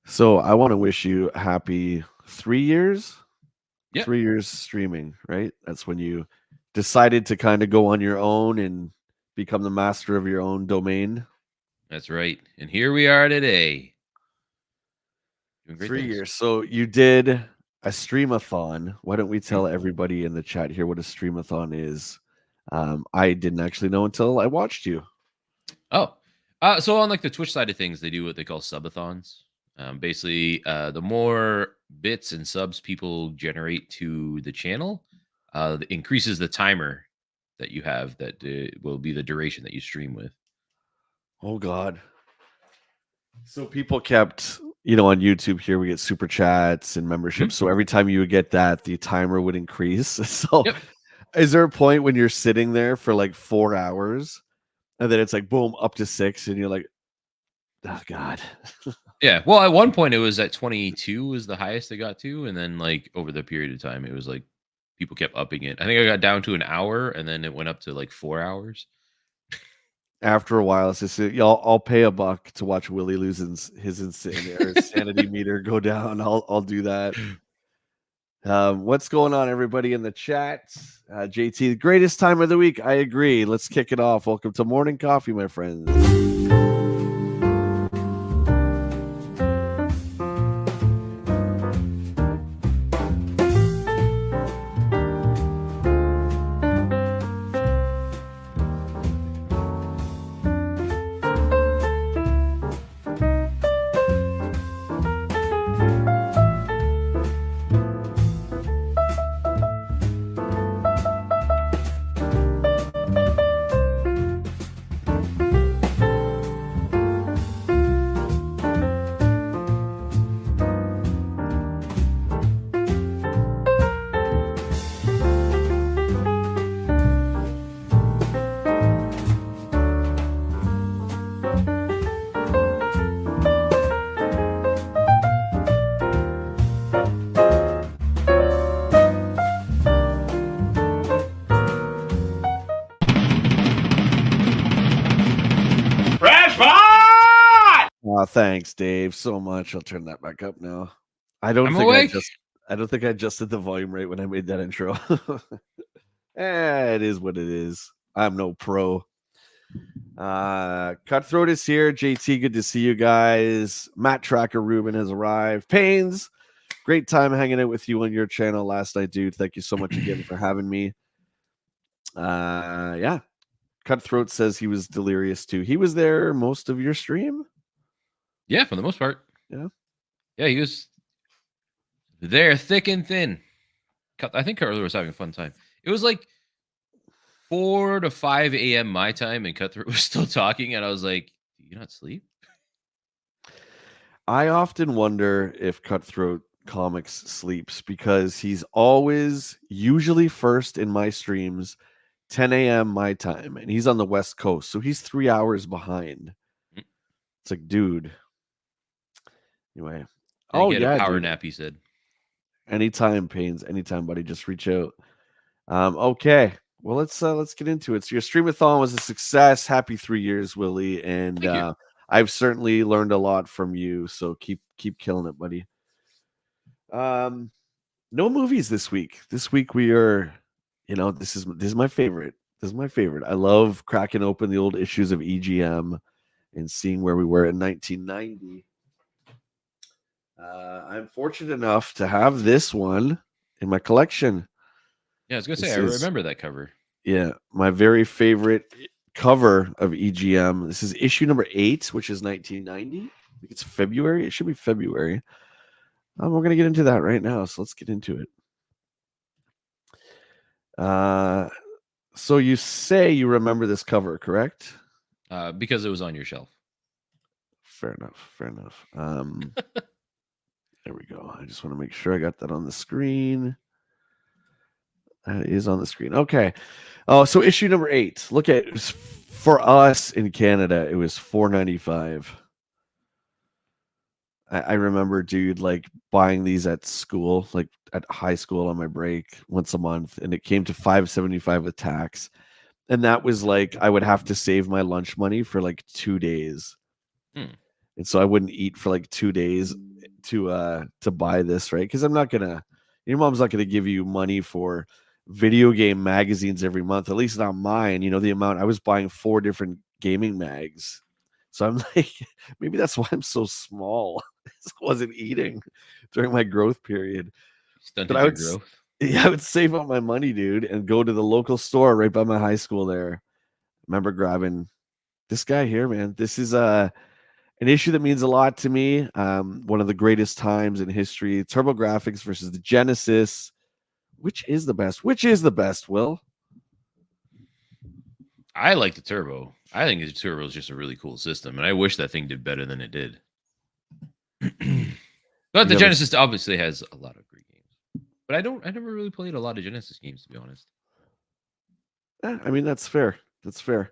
So I want to wish you happy 3 years. Yep, 3 years streaming, right? That's when you decided to kind of go on your own and become the master of your own domain. that's right. And here we are today, doing great Three things. years. So you did a streamathon. Why don't we Mhm. tell everybody in the chat here what a streamathon is? I didn't actually know until I watched you. Oh, so on like the Twitch side of things, they do what they call subathons. Basically, the more bits and subs people generate to the channel, increases the timer that you have. That will be the duration that you stream with. Oh God. So people kept, on YouTube here we get super chats and Mhm. memberships. So every time you would get that, the timer would increase. So Yep. is there a point when you're sitting there for like 4 hours and then it's like boom up to 6 and you're like, oh God. Yeah. Well, at one point it was at 22 was the highest they got to, and then like over the period of time, it was like people kept upping it. I think I got down to an hour, and then it went up to like 4 hours. After a while, it's just I'll pay $1 to watch Willie lose his insanity meter go down. I'll do that. What's going on, everybody in the chat? JT, the greatest time of the week. I agree. Let's kick it off. Welcome to Morning Coffee, my friends. Thanks, Dave, so much. I'll turn that back up now. I don't I'm think I awake. just I don't think I adjusted the volume right when I made that intro. It is what it is. I'm no pro. Cutthroat is here. JT, good to see you guys. Matt Tracker Ruben has arrived. Pains, great time hanging out with you on your channel last night, dude. Thank you so much again for having me. Yeah. Cutthroat says he was delirious too. He was there most of your stream. Yeah, for the most part. Yeah. Yeah, he was there, thick and thin. I think Cutler was having a fun time. It was like 4 to 5 a.m. my time, and Cutthroat was still talking, and I was like, "Do you not sleep?" I often wonder if Cutthroat Comics sleeps because he's always usually first in my streams, 10 a.m. my time, and he's on the West Coast, so he's 3 hours behind. It's like, dude. Anyway. And he Oh had a yeah, power dude. nap, he said. Anytime, Pains. Anytime, buddy. Just reach out. Okay. Well, let's get into it. So your streamathon was a success. Happy 3 years, Willie, and Thank you. I've certainly learned a lot from you. So keep killing it, buddy. No movies this week. This week we are, this is my favorite. This is my favorite. I love cracking open the old issues of EGM and seeing where we were in 1990. I'm fortunate enough to have this one in my collection. Yeah, I was gonna say This I is, remember that cover. yeah, my very favorite cover of EGM. This is issue number 8, which is 1990. I think it's February. It should be February. We're gonna get into that right now. So let's get into it. So you say you remember this cover, correct? Because it was on your shelf. Fair enough. Fair enough. There we go. I just want to make sure I got that on the screen. That is on the screen. Okay. Oh, so issue number 8. Look at it. For us in Canada, it was $4.95. I remember, dude, like buying these at school, like at high school on my break once a month, and it came to $5.75 with tax. And that was like I would have to save my lunch money for like 2 days. Hmm. And so I wouldn't eat for like 2 days. to buy this, right? Because your mom's not gonna give you money for video game magazines every month. At least not mine. You know the amount I was buying 4 different gaming mags. So I'm like, maybe that's why I'm so small. I wasn't eating during my growth period. But Stunted your growth. yeah, I would save up my money, dude, and go to the local store right by my high school there. Remember grabbing this guy here, man. This is an issue that means a lot to me. One of the greatest times in history. TurboGrafx versus the Genesis. Which is the best? Which is the best, Will? I like the turbo. I think the turbo is just a really cool system, and I wish that thing did better than it did. But You the got Genesis obviously has a lot of great games. But I never really played a lot of Genesis games, to be honest. I mean, that's fair. That's fair.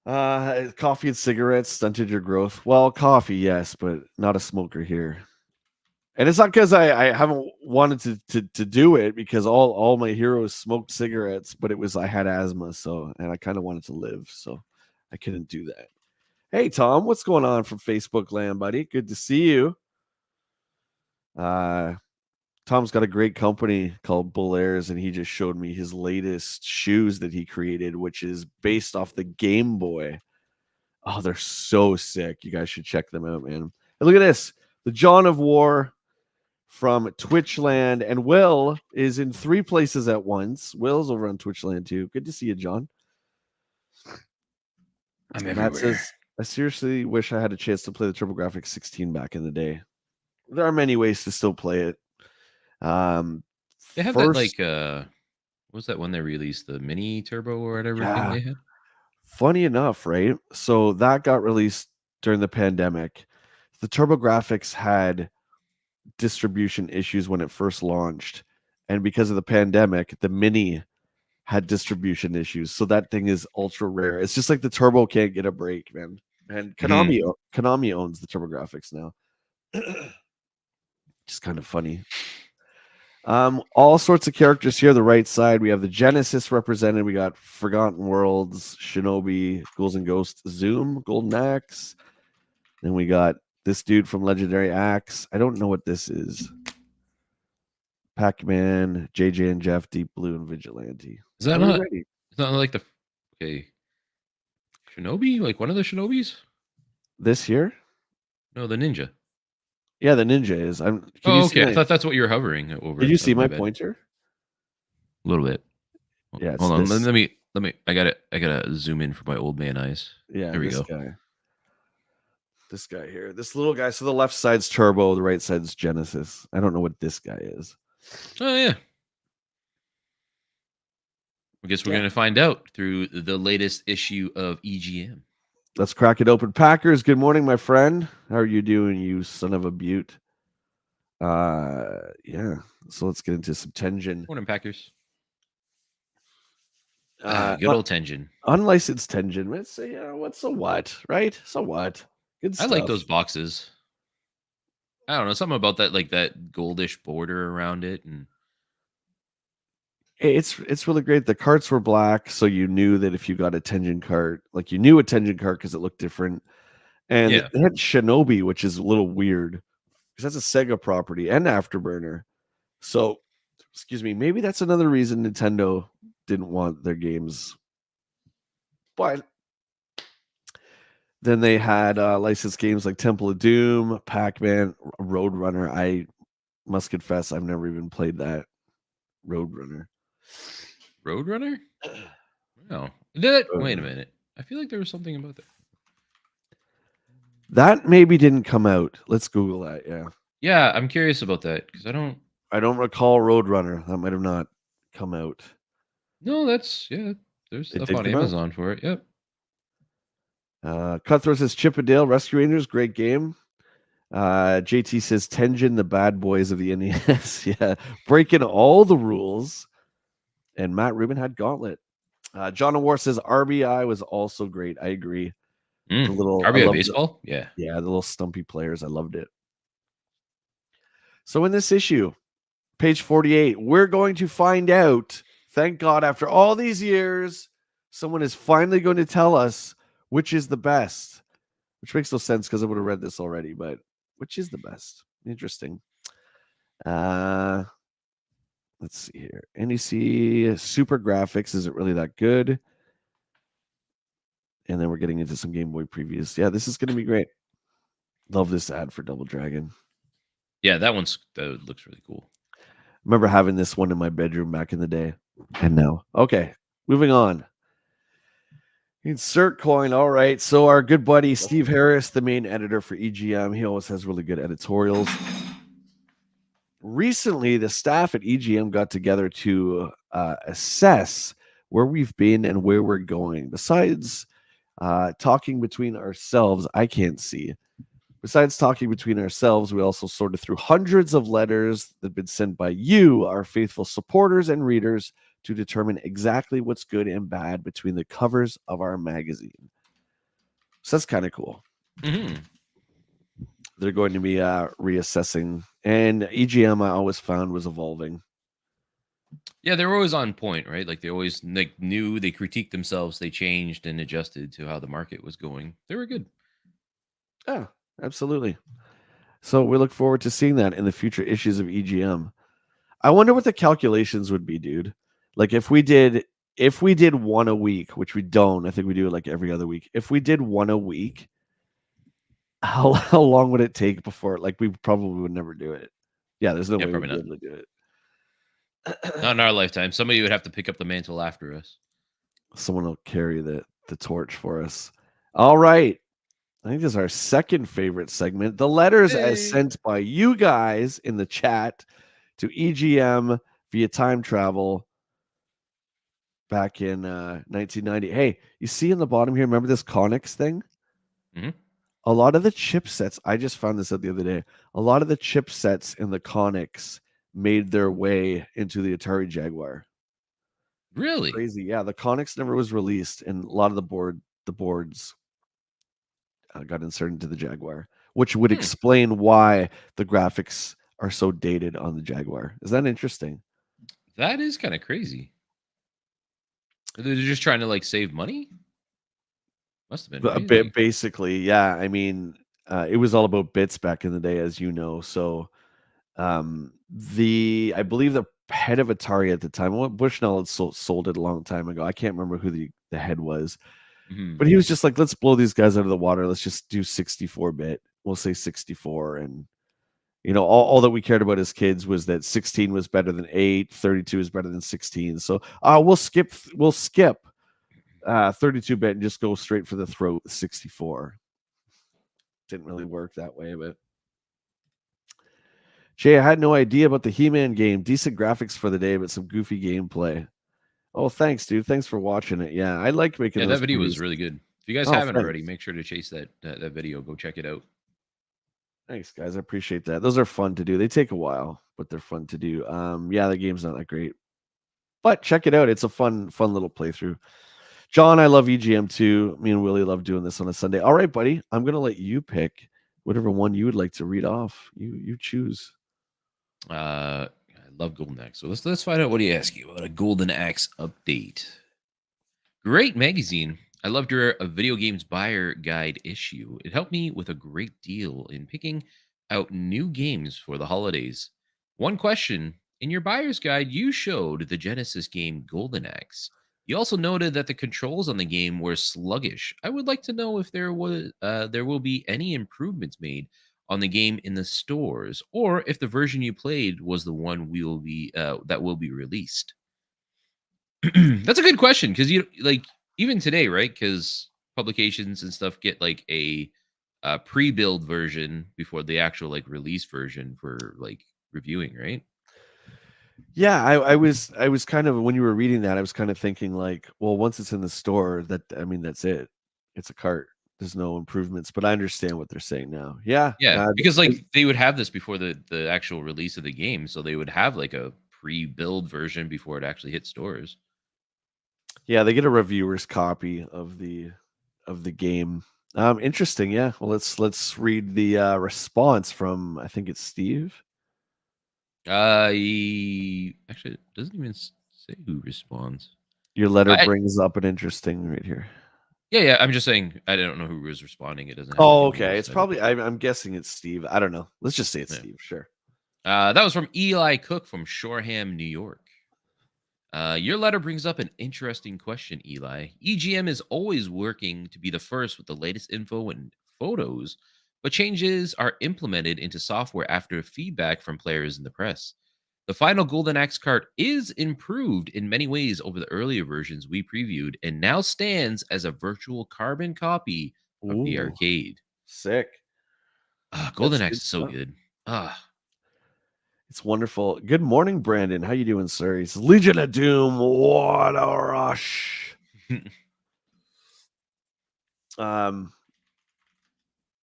Coffee and cigarettes stunted your growth. Well, coffee, yes, but not a smoker here. And it's not because I haven't wanted to do it, because all my heroes smoked cigarettes, but it was I had asthma, so and I kind of wanted to live, so I couldn't do that. Hey Tom, what's going on from Facebook land, buddy? Good to see you. Uh Tom's got a great company called Bull Airs, and he just showed me his latest shoes that he created, which is based off the Game Boy. Oh, they're so sick. You guys should check them out, man. And look at this. The John of War from Twitchland. And Will is in 3 places at once. Will's over on Twitchland too. Good to see you, John. I'm Matt everywhere. says, I seriously wish I had a chance to play the TurboGrafx 16 back in the day. There are many ways to still play it. They have that First, what was that one they released? The mini turbo or whatever thing yeah, they had? funny enough, right? So that got released during the pandemic. The TurboGrafx had distribution issues when it first launched, and because of the pandemic, the mini had distribution issues. So that thing is ultra rare. It's just like the turbo can't get a break, man. And Mhm. Konami owns the TurboGrafx now. Just kind of funny. All sorts of characters here. The right side, we have the Genesis represented. We got Forgotten Worlds, Shinobi, Ghouls and Ghosts, Zoom, Golden Axe. Then we got this dude from Legendary Axe. I don't know what this is. Pac-Man, JJ and Jeff, Deep Blue, and Vigilante. Is that Are we not? ready? It's not like the okay Shinobi, like one of the Shinobis. This here? No, the ninja. Yeah, the ninja is. Can you Oh, see okay. I my? thought that's what you were hovering Did over. you Oh, see my my bad. pointer? A little bit. Yeah, it's Hold on. this. Let me. I got it. I gotta zoom in for my old man eyes. Yeah, There we this go. guy. This guy here. This little guy. So the left side's Turbo, the right side's Genesis. I don't know what this guy is. Oh yeah. I guess we're Yeah. gonna find out through the latest issue of EGM. Let's crack it open. Packers, good morning, my friend. How are you doing, you son of a beaut? Yeah. So let's get into some Tenjin. Morning, Packers. Uh, Good old Tenjin. Unlicensed Tenjin. Let's say, what's so what, right? So what? Good I like stuff. those boxes. I don't know, something about that, like that goldish border around it, and It's really great. The carts were black, so you knew that if you got a Tenjin cart, like you knew a Tenjin cart because it looked different. And yeah, they had Shinobi, which is a little weird because that's a Sega property and Afterburner. So, excuse me, maybe that's another reason Nintendo didn't want their games. But then they had licensed games like Temple of Doom, Pac-Man, Roadrunner. I must confess, I've never even played that Roadrunner. Roadrunner. No, that. Wait a Roadrunner. minute. I feel like there was something about that. That maybe didn't come out. Let's Google that. Yeah. Yeah, I'm curious about that because I don't. I don't recall Roadrunner. That might have not come out. No, that's yeah. There's It stuff did on come out. Amazon for it. Yep. Cutthroat says Chippendale Rescue Rangers, great game. JT says Tenjin, the bad boys of the NES. Yeah, breaking all the rules. And Matt Rubin had Gauntlet. John of War says RBI was also great. I agree. I RBI love the, baseball. Yeah. yeah, the little stumpy players. I loved it. So in this issue, page 48, we're going to find out. Thank God, after all these years, someone is finally going to tell us which is the best. Which makes no sense because I would have read this already, but which is the best. Interesting. Uh, let's see here. NEC Super Graphics isn't really that good. And then we're getting into some Game Boy previews. Yeah, this is going to be great. Love this ad for Double Dragon. Yeah, that looks really cool. Remember having this one in my bedroom back in the day. And now. Okay, moving on. Insert coin. All right. So our good buddy Steve Harris, the main editor for EGM, he always has really good editorials. Recently, the staff at EGM got together to assess where we've been and where we're going. Besides talking between ourselves, I can't see. Besides talking between ourselves, we also sorted through hundreds of letters that have been sent by you, our faithful supporters and readers, to determine exactly what's good and bad between the covers of our magazine. So that's kind of cool. Mm-hmm. They're going to be reassessing, and EGM I always found was evolving. Yeah, they were always on point, right? Like they always knew, they critiqued themselves, they changed and adjusted to how the market was going. They were good. Yeah, absolutely. So we look forward to seeing that in the future issues of EGM. I wonder what the calculations would be, dude. Like if we did one a week, which we don't, I think we do it like every other week. If we did one a week, how long would it take before like we probably would never do it? Yeah, there's no Yeah, way probably we'd be not. able to do it. Not in our lifetime. Somebody would have to pick up the mantle after us. Someone will carry the torch for us. All right. I think this is our second favorite segment. The letters as Hey. sent by you guys in the chat to EGM via time travel back in 1990. Hey, you see in the bottom here, remember this Connex thing? Hmm. A lot of the chipsets, I just found this out the other day. A lot of the chipsets in the Connex made their way into the Atari Jaguar. Really? Crazy. Yeah, the Connex never was released, and a lot of the boards got inserted into the Jaguar, which would Hmm. explain why the graphics are so dated on the Jaguar. Is that interesting? That is kind of crazy. They're just trying to like save money. Must have been A right. bit Like, basically, yeah. I mean, it was all about bits back in the day, as you know. So, the I believe the head of Atari at the time, well, Bushnell had sold it a long time ago. I can't remember who the head was, mhm. but he was just like, let's blow these guys out of the water. Let's just do 64-bit. We'll say 64, and all that we cared about as kids was that 16 was better than 8, 32 is better than 16. So we'll skip 32-bit and just go straight for the throat 64. Didn't really work that way, but Jay, I had no idea about the He-Man game. Decent graphics for the day, but some goofy gameplay. Oh, thanks, dude. Thanks for watching it. Yeah, I like making Yeah, that those video was previews. really good. If you guys Oh, haven't already, thanks. make sure to chase that video. Go check it out. Thanks, guys. I appreciate that. Those are fun to do. They take a while, but they're fun to do. Yeah, the game's not that great, but check it out. It's a fun little playthrough. John, I love EGM too. Me and Willie love doing this on a Sunday. All right, buddy. I'm gonna let you pick whatever one you would like to read off. You choose. I love Golden Axe. So let's find out what he asked you about a Golden Axe update. Great magazine. I loved your video games buyer guide issue. It helped me with a great deal in picking out new games for the holidays. One question: in your buyer's guide, you showed the Genesis game Golden Axe. You also noted that the controls on the game were sluggish. I would like to know if there will be any improvements made on the game in the stores, or if the version you played was the one that will be released. That's a good question because you like even today, right? Because publications and stuff get like a pre-build version before the actual like release version for like reviewing, right? Yeah, I was kind of when you were reading that, I was kind of thinking like, well, once it's in the store, that's it. It's a cart. There's no improvements, but I understand what they're saying now. Yeah, Yeah, because like they would have this before the actual release of the game, so they would have like a pre-build version before it actually hit stores. yeah, they get a reviewer's copy of the game. Interesting. Yeah. Well, let's read the response from I think it's Steve. Actually it doesn't even say who responds. Your letter I brings up an interesting right here. Yeah. I'm just saying I don't know who was responding. It doesn't have like a Oh, name okay. It's beside it. probably I'm guessing it's Steve. I don't know. Let's just say it's Yeah. Steve. Sure. That was from Eli Cook from Shoreham, New York. Your letter brings up an interesting question, Eli. EGM is always working to be the first with the latest info and photos, but changes are implemented into software after feedback from players in the press. The final Golden Axe card is improved in many ways over the earlier versions we previewed and now stands as a virtual carbon copy of the Ooh, arcade. sick. Golden That's Axe good is so stuff. good. Ah, It's wonderful. Good morning, Brandon. How you doing, sir? He's Legion of Doom. What a rush. Um,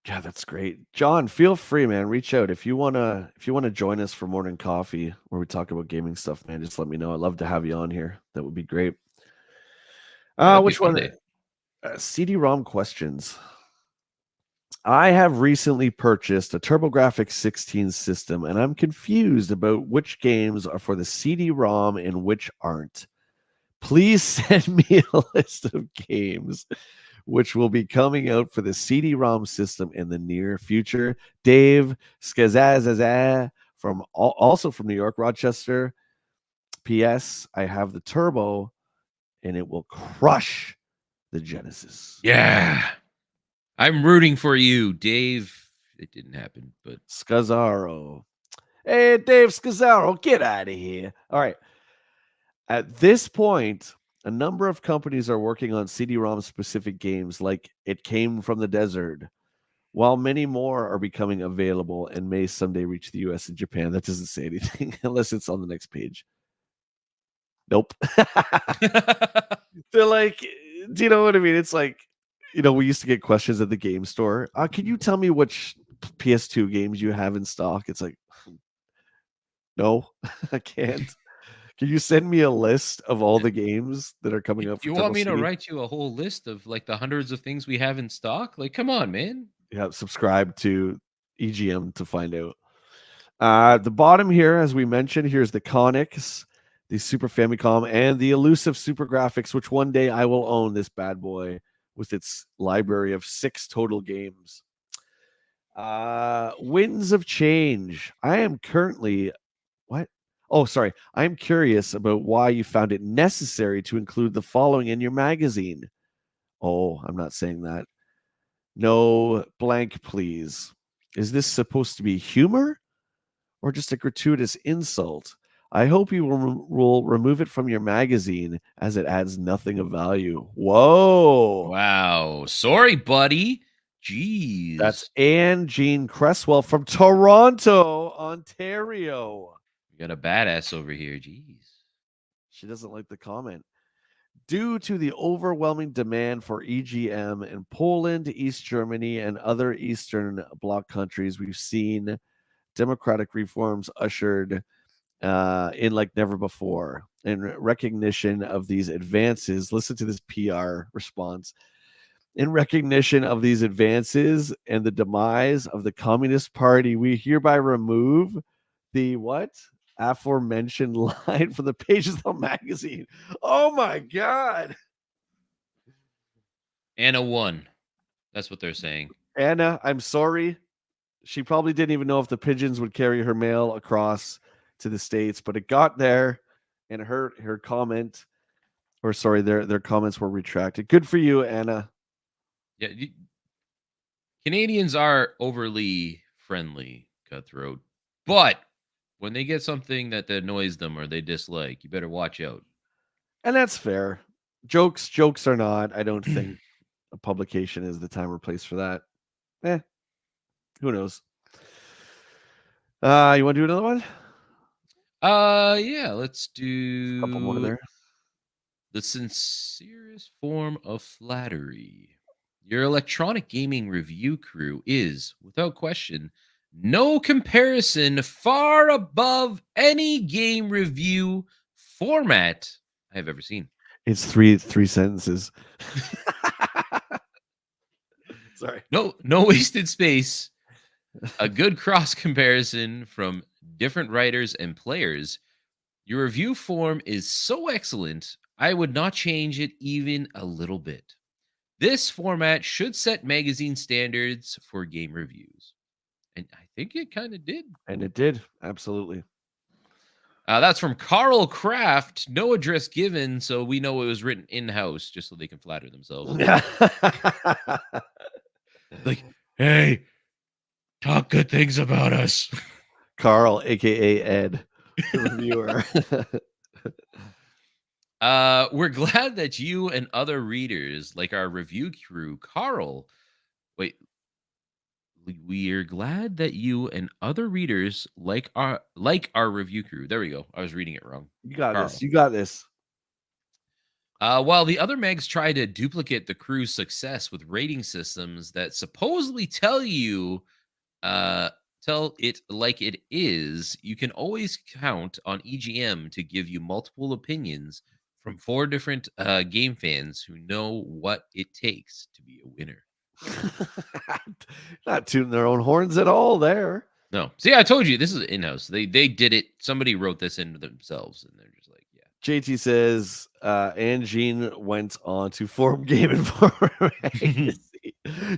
yeah, that's great. John, feel free, man. Reach out if you wanna join us for morning coffee where we talk about gaming stuff, man. Just let me know. I'd love to have you on here. That would be great. yeah, that'd be a Which fun one? day. CD-ROM questions. I have recently purchased a TurboGrafx 16 system, and I'm confused about which games are for the CD-ROM and which aren't. Please send me a list of games which will be coming out for the CD-ROM system in the near future. Dave Skazazaza from also from New York, Rochester. P.S. I have the Turbo, and it will crush the Genesis. Yeah. I'm rooting for you, Dave. It didn't happen, but Scazzaro. Hey, Dave Scazzaro, get out of here. All right. At this point, a number of companies are working on CD-ROM specific games like It Came from the Desert, while many more are becoming available and may someday reach the US and Japan. That doesn't say anything unless it's on the next page. Nope. They're like, do you know what I mean? It's like, we used to get questions at the game store. Can you tell me which PS2 games you have in stock? It's like, no, I can't. Can you send me a list of all the games that are coming out for you want Turbo me to CD? write you a whole list of like the hundreds of things we have in stock? Like, come on, man. Yeah, subscribe to EGM to find out. The bottom here, as we mentioned, here's the Conix, the Super Famicom, and the elusive Super Graphics, which one day I will own this bad boy with its library of 6 total games. Winds of Change. I am currently what? Oh, sorry. I'm curious about why you found it necessary to include the following in your magazine. Oh, I'm not saying that. No blank, please. Is this supposed to be humor or just a gratuitous insult? I hope you will remove it from your magazine as it adds nothing of value. Whoa. Wow. Sorry, buddy. That's Jeez. Anne Jean Cresswell from Toronto, Ontario. We got a badass over here. Jeez. She doesn't like the comment. Due to the overwhelming demand for EGM in Poland, East Germany, and other Eastern Bloc countries, we've seen democratic reforms ushered in like never before. In recognition of these advances, listen to this PR response. In recognition of these advances and the demise of the Communist Party, we hereby remove the what? Aforementioned line from the pages of the magazine. Oh my God. Anna won. That's what they're saying. Anna, I'm sorry. She probably didn't even know if the pigeons would carry her mail across to the States, but it got there and her comment, or sorry, their comments were retracted. Good for you, Anna. Yeah. Canadians are overly friendly, Cutthroat. But when they get something that annoys them or they dislike, you better watch out. And that's fair. Jokes are not. I don't think a publication is the time or place for that. Eh, who knows? You want to do another one? Yeah, let's A couple more do there. the sincerest form of flattery. Your electronic gaming review crew is, without question, no comparison far above any game review format I have ever seen. It's three sentences. Sorry. No wasted space, a good cross comparison from different writers and players. Your review form is so excellent, I would not change it even a little bit. This format should set magazine standards for game reviews. And I think it kind of did. And it did. Absolutely. That's from Carl Kraft. No address given, so we know it was written in house, just so they can flatter themselves. Yeah. Like, hey, talk good things about us. Carl, aka Ed, the reviewer. We're glad that you and other readers, like our review crew, Carl. Wait, we are glad that you and other readers like our review crew. There we go. I was reading it wrong. You got Carl. this. You got this. While the other megs try to duplicate the crew's success with rating systems that supposedly uh, tell it like it is, you can always count on EGM to give you multiple opinions from 4 different game fans who know what it takes to be a winner. Not tooting their own horns at all there. No, see, I told you this is in-house. They did it. Somebody wrote this into themselves, and they're just like, yeah. JT says, Ann Jean went on to form Game Informer magazine.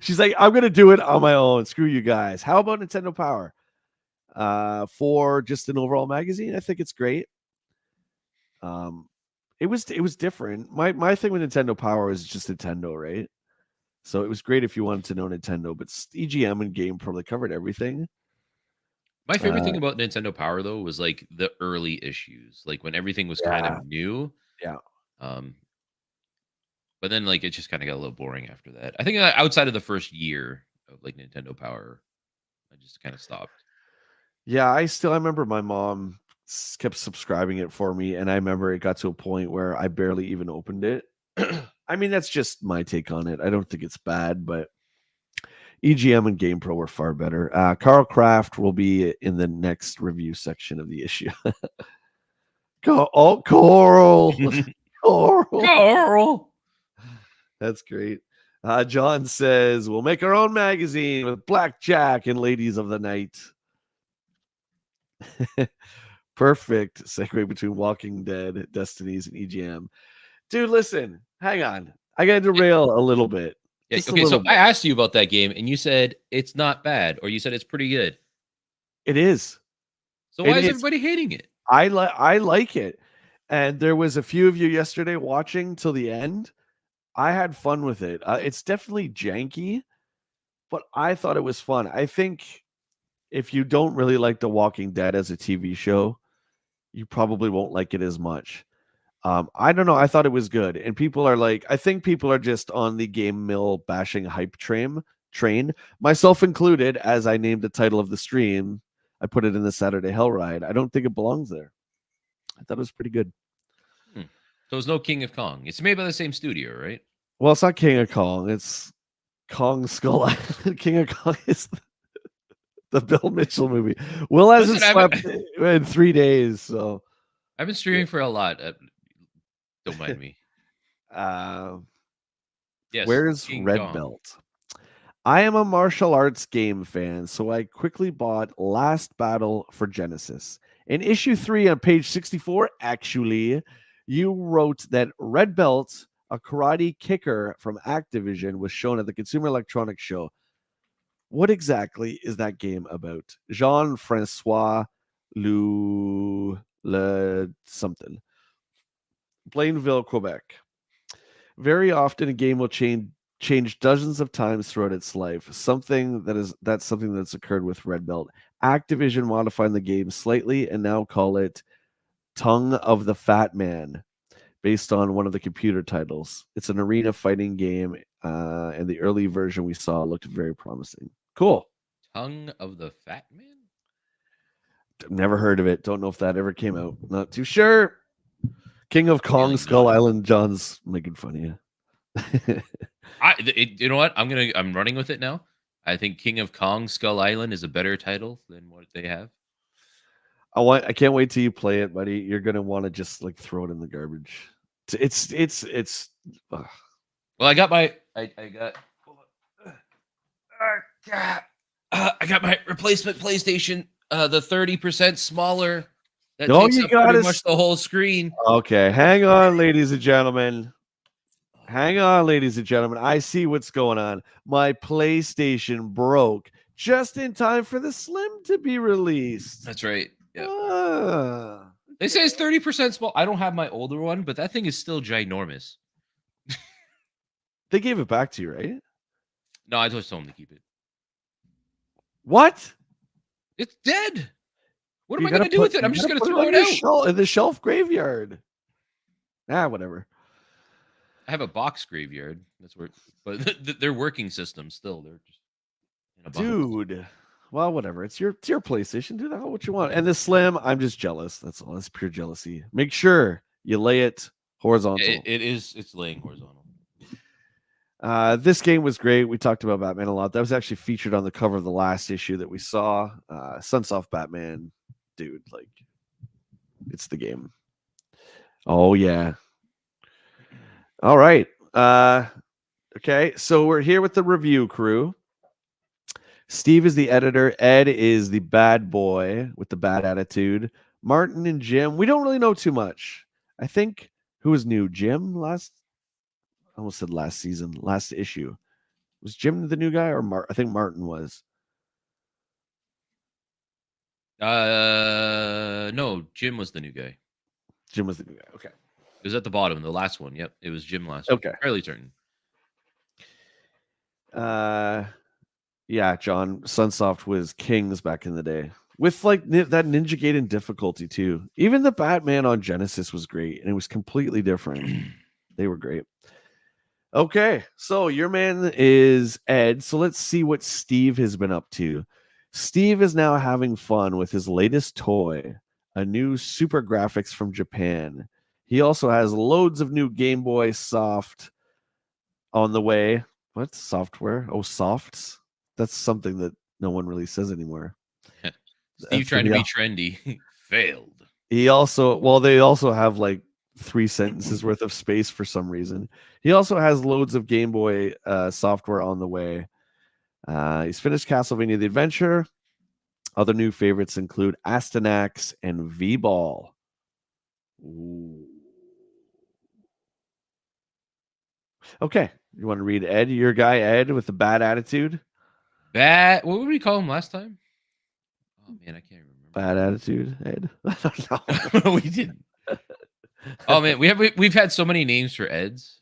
She's like, I'm gonna do it on my own. Screw you guys. How about Nintendo Power? For just an overall magazine, I think it's great. It was different. My thing with Nintendo Power is just Nintendo, right? So it was great if you wanted to know Nintendo, but EGM and Game probably covered everything. My favorite thing about Nintendo Power, though, was like the early issues, like when everything was kind of new. Yeah. But then like it just kind of got a little boring after that. I think outside of the first year of like Nintendo Power, I just kind of stopped. Yeah, I remember my mom kept subscribing it for me, and I remember it got to a point where I barely even opened it. I mean, that's just my take on it. I don't think it's bad, but EGM and GamePro were far better. Carl Kraft will be in the next review section of the issue. Coral. Coral. That's great. John says, we'll make our own magazine with Blackjack and Ladies of the Night. Perfect segue between Walking Dead, Destinies, and EGM. Dude, listen, hang on. I got to derail a little bit. Yeah, okay, so I asked you about that game, and you said it's not bad, or you said it's pretty good. It is. So why is everybody hating it? I like it. And there was a few of you yesterday watching till the end. I had fun with it. It's definitely janky, but I thought it was fun. I think if you don't really like The Walking Dead as a TV show, you probably won't like it as much. I don't know. I thought it was good. And people are like, I think people are just on the game mill bashing hype train, myself included, as I named the title of the stream. I put it in the Saturday Hell Ride. I don't think it belongs there. I thought it was pretty good. So it's no King of Kong. It's made by the same studio, right? Well, it's not King of Kong. It's Kong Skull Island. King of Kong is the Bill Mitchell movie. Will hasn't slept in 3 days, so I've been streaming for a lot. Don't mind me. Yes. Where's King Red Kong. Belt? I am a martial arts game fan, so I quickly bought Last Battle for Genesis. In issue 3 on page 64, actually, you wrote that Red Belt, a karate kicker from Activision, was shown at the Consumer Electronics Show. What exactly is that game about? Jean-Francois Le something. Blainville, Quebec. Very often a game will change dozens of times throughout its life. That's something that's occurred with Red Belt. Activision modified the game slightly and now call it Tongue of the Fat Man, based on one of the computer titles. It's an arena fighting game, and the early version we saw looked very promising. Cool. Tongue of the Fat Man? Never heard of it. Don't know if that ever came out. Not too sure. King of Kong Skull Island. John's making fun of you. You know what? I'm running with it now. I think King of Kong Skull Island is a better title than what they have. I can't wait till you play it, buddy. You're gonna want to just like throw it in the garbage. It's. Well, I got my my replacement PlayStation, the 30% smaller. That takes up pretty much the whole screen. Okay, hang on, ladies and gentlemen. Hang on, ladies and gentlemen. I see what's going on. My PlayStation broke just in time for the Slim to be released. That's right. Yep. Ah, They say okay. it's 30% small. I don't have my older one, but that thing is still ginormous. They gave it back to you, right? No, I just told them to keep it. What? It's dead. What am You I going gotta to do put with it? you I'm just gotta going to put it throw on it your out. shelf in the shelf graveyard. Ah, whatever. I have a box graveyard. That's where, but they're working systems still. They're just in a box. Dude. Well, whatever. It's your PlayStation. Do the hell what you want. And the Slim, I'm just jealous. That's all. That's pure jealousy. Make sure you lay it horizontal. It's laying horizontal. This game was great. We talked about Batman a lot. That was actually featured on the cover of the last issue that we saw. Sunsoft Batman, dude, like it's the game. Oh yeah. All right. Okay. So we're here with the review crew. Steve is the editor. Ed is the bad boy with the bad attitude. Martin and Jim, we don't really know too much. I think who was new? Jim last. I almost said last season, last issue. Was Jim the new guy or I think Martin was. No, Jim was the new guy. Jim was the new guy. Okay. It was at the bottom, the last one. Yep, it was Jim last week. Okay. Fairly certain. Yeah, John. Sunsoft was kings back in the day with like that Ninja Gaiden difficulty too. Even the Batman on Genesis was great, and it was completely different. They were great. Okay, so your man is Ed. So let's see what Steve has been up to. Steve is now having fun with his latest toy, a new super graphics from Japan. He also has loads of new Game Boy Soft on the way. What software? Oh, softs. That's something that no one really says anymore. Steve For trying to the be trendy failed. He also well, they also have like 3 sentences worth of space for some reason. He also has loads of Game Boy software on the way. He's finished Castlevania the Adventure. Other new favorites include Astanax and V-Ball. Ooh. Okay, you want to read Ed, your guy Ed with the bad attitude? Bad. What would we call him last time? Oh man, I can't Bad attitude, Ed. I don't know. remember. We didn't. Oh man, we've had so many names for Eds.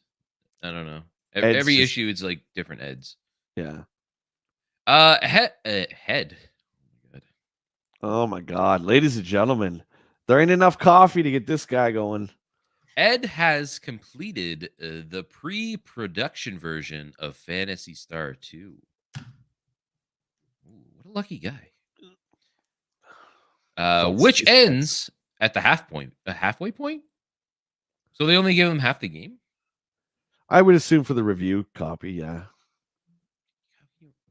I don't know. Ed's Every just issue, it's like different Eds. yeah. Head. Oh my god, ladies and gentlemen, there ain't enough coffee to get this guy going. Ed has completed the pre-production version of Phantasy Star 2. Ooh, what a lucky guy. Which ends at the halfway point. So they only give him half the game. I would assume for the review copy, yeah.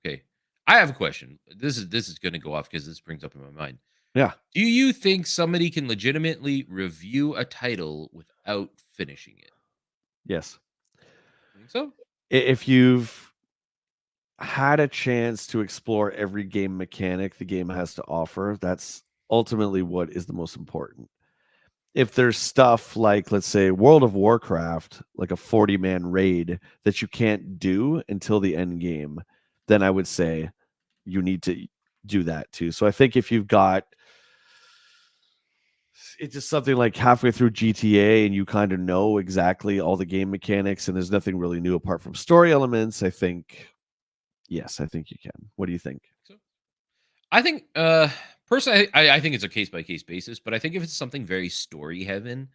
Okay, I have a question. This is going to go off because this brings up in my mind. Yeah. Do you think somebody can legitimately review a title without finishing it? Yes. You think so? If you've had a chance to explore every game mechanic the game has to offer, that's ultimately what is the most important. If there's stuff like, let's say, World of Warcraft, like a 40-man raid that you can't do until the end game, then I would say you need to do that too. So I think if you've got it's just something like halfway through GTA and you kind of know exactly all the game mechanics and there's nothing really new apart from story elements, I think yes, I think you can. What do you think? So I think personally I think it's a case by case basis, but I think if it's something very story heavy,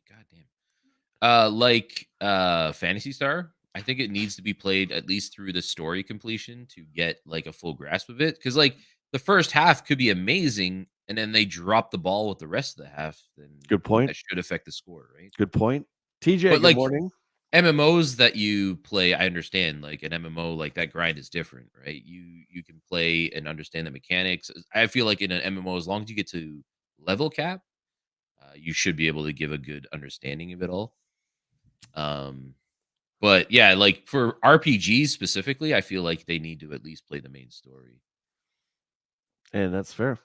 goddamn. Like Fantasy Star, I think it needs to be played at least through the story completion to get like a full grasp of it. Because like the first half could be amazing, and then they drop the ball with the rest of the half, then Good point. that should affect the score, right? Good point. TJ, But good like morning. MMOs that you play, I understand. Like an MMO, like that grind is different, right? You can play and understand the mechanics. I feel like in an MMO, as long as you get to level cap, you should be able to give a good understanding of it all. Um, but yeah, like for RPGs specifically, I feel like they need to at least play the main story. And that's fair.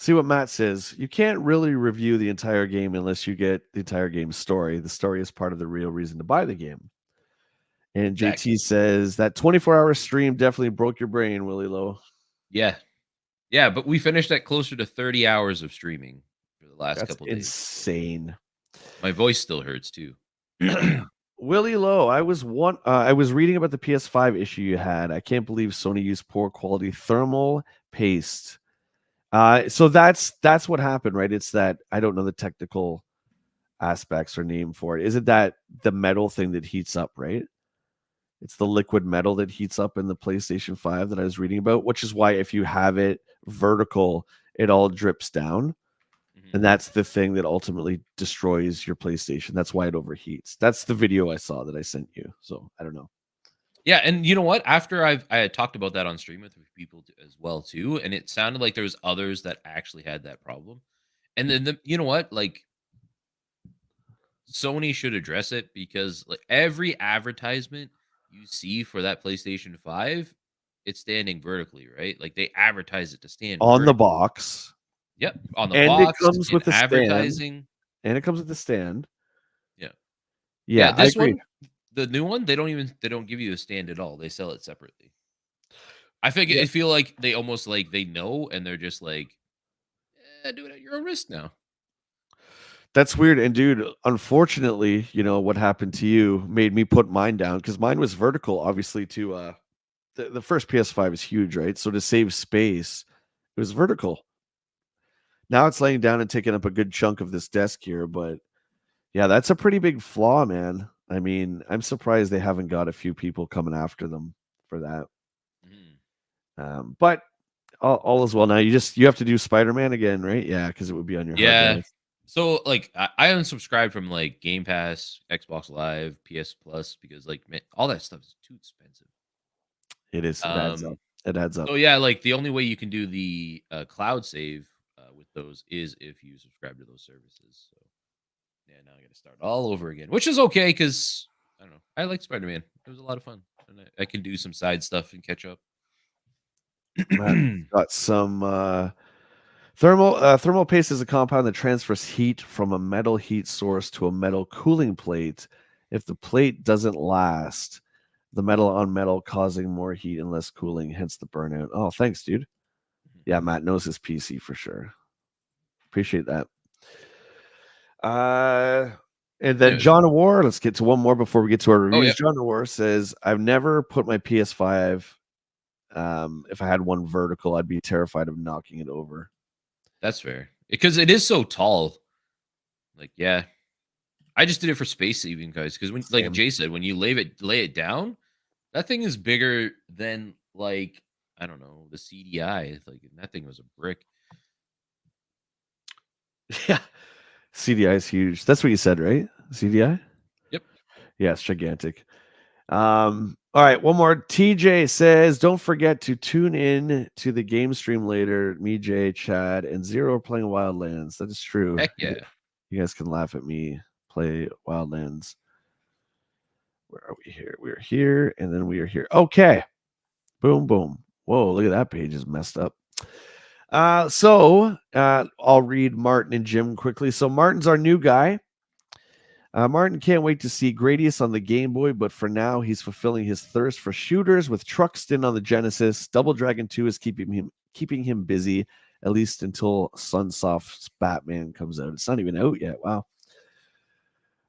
See what Matt says. You can't really review the entire game unless you get the entire game's story. The story is part of the real reason to buy the game. And Exactly. JT says that 24-hour stream definitely broke your brain, Willie Low. Yeah. Yeah, but we finished at closer to 30 hours of streaming for the last That's couple days. insane. My voice still hurts too. Willie Low, I was reading about the PS5 issue you had. I can't believe Sony used poor quality thermal paste. So that's what happened, right? It's that I don't know the technical aspects or name for it. Is it that the metal thing that heats up, right? It's the liquid metal that heats up in the PlayStation 5 that I was reading about, which is why if you have it vertical, it all drips down. Mhm. And that's the thing that ultimately destroys your PlayStation. That's why it overheats. That's the video I saw that I sent you. So I don't know. Yeah, and you know what? After I had talked about that on stream with people as well too, and it sounded like there was others that actually had that problem. And then you know what? Like Sony should address it because like every advertisement you see for that PlayStation 5, it's standing vertically, right? Like they advertise it to stand On the vertically. box, Yep, on the and it box, comes in with a stand, advertising. and it comes with a stand. Yeah. Yeah, Yeah, I this agree. one, the new one, they don't give you a stand at all. They sell it separately. Yeah, I feel like they almost like they know and they're just like, do it at your own risk now. that's weird. And dude, unfortunately, what happened to you made me put mine down because mine was vertical, obviously, to the first PS5 is huge, right? So to save space, it was vertical. Now it's laying down and taking up a good chunk of this desk here, but yeah, that's a pretty big flaw, man. I mean, I'm surprised they haven't got a few people coming after them for that. Mhm. But all is well now. You have to do Spider-Man again, right? Yeah, because it would be on your hard Yeah. drive. So like I unsubscribed from like Game Pass, Xbox Live, PS Plus because like man, all that stuff is too expensive. It is. It adds up. Um It adds up. so yeah, like the only way you can do the cloud save with those is if you subscribe to those services. So yeah, now I got to start all over again, which is okay because I don't know. I like Spider Man. It was a lot of fun, and I can do some side stuff and catch up. Matt got some thermal paste is a compound that transfers heat from a metal heat source to a metal cooling plate. If the plate doesn't last, the metal on metal causing more heat and less cooling, hence the burnout. Oh, thanks, dude. Yeah, Matt knows his PC for sure. Appreciate that. Uh, and then Anyways, John Awar, let's get to one more before we get to our oh yeah, reviews. John Awar says, I've never put my PS5. If I had one vertical, I'd be terrified of knocking it over. that's fair because it is so tall. Like yeah, I just did it for space saving, guys. Because when, like Same. Jay said, when you lay it down, that thing is bigger than like I don't know the CDI. Like that thing was a brick. Yeah. CDI is huge. That's what you said, right? CDI? Yep. Yeah, it's gigantic. All right, one more. TJ says, don't forget to tune in to the game stream later. Me, Jay, Chad, and Zero are playing Wildlands. That is true. Heck yeah. You guys can laugh at me play Wildlands. Where are we here? We're here, and then we are here. Okay. Boom, boom. Whoa, look at that page is messed up. I'll read Martin and Jim quickly. So Martin's our new guy. Martin can't wait to see Gradius on the Game Boy, but for now, he's fulfilling his thirst for shooters with Truxton on the Genesis. Double Dragon 2 is keeping him busy, at least until Sunsoft's Batman comes out. It's not even out yet. Wow.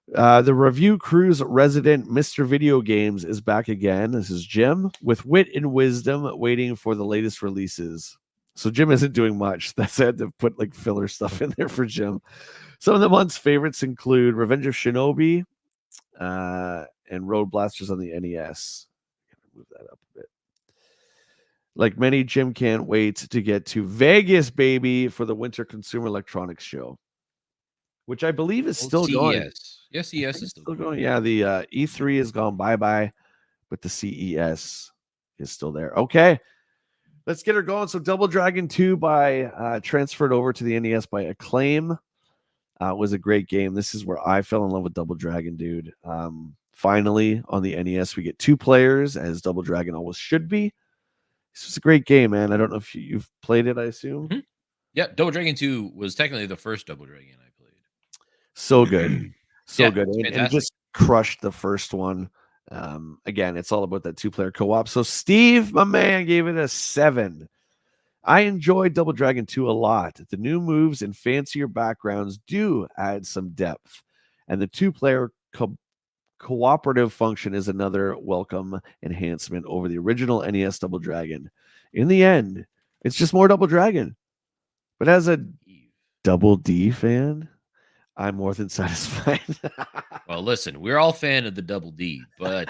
The review crew's resident Mr. Video Games is back again. This is Jim with wit and wisdom, waiting for the latest releases. So Jim isn't doing much. That's I had to put like filler stuff in there for Jim. Some of the month's favorites include Revenge of Shinobi and Road Blasters on the NES. Move that up a bit. Like many, Jim can't wait to get to Vegas, baby, for the Winter Consumer Electronics Show, which I believe is Old still going. CES. Yes, I CES think is it's still still going. going. Yeah, the E3 has gone bye-bye, but the CES is still there. Okay, let's get her going. So Double Dragon 2 transferred over to the NES by Acclaim. Was a great game. This is where I fell in love with Double Dragon, dude. Finally, on the NES, we get two players, as Double Dragon always should be. This was a great game, man. I don't know if you've played it, I assume. Mhm. Yeah, Double Dragon 2 was technically the first Double Dragon I So good. played. So Yeah, good. it's And it fantastic. just crushed the first one. Again, it's all about that two-player co-op. So Steve, my man, gave it a 7. I enjoyed Double Dragon 2 a lot. The new moves and fancier backgrounds do add some depth. And the two-player cooperative function is another welcome enhancement over the original NES Double Dragon. In the end, it's just more Double Dragon. But as a Eve. Double D fan, I'm more than satisfied. Well, listen, we're all fan of the Double D, but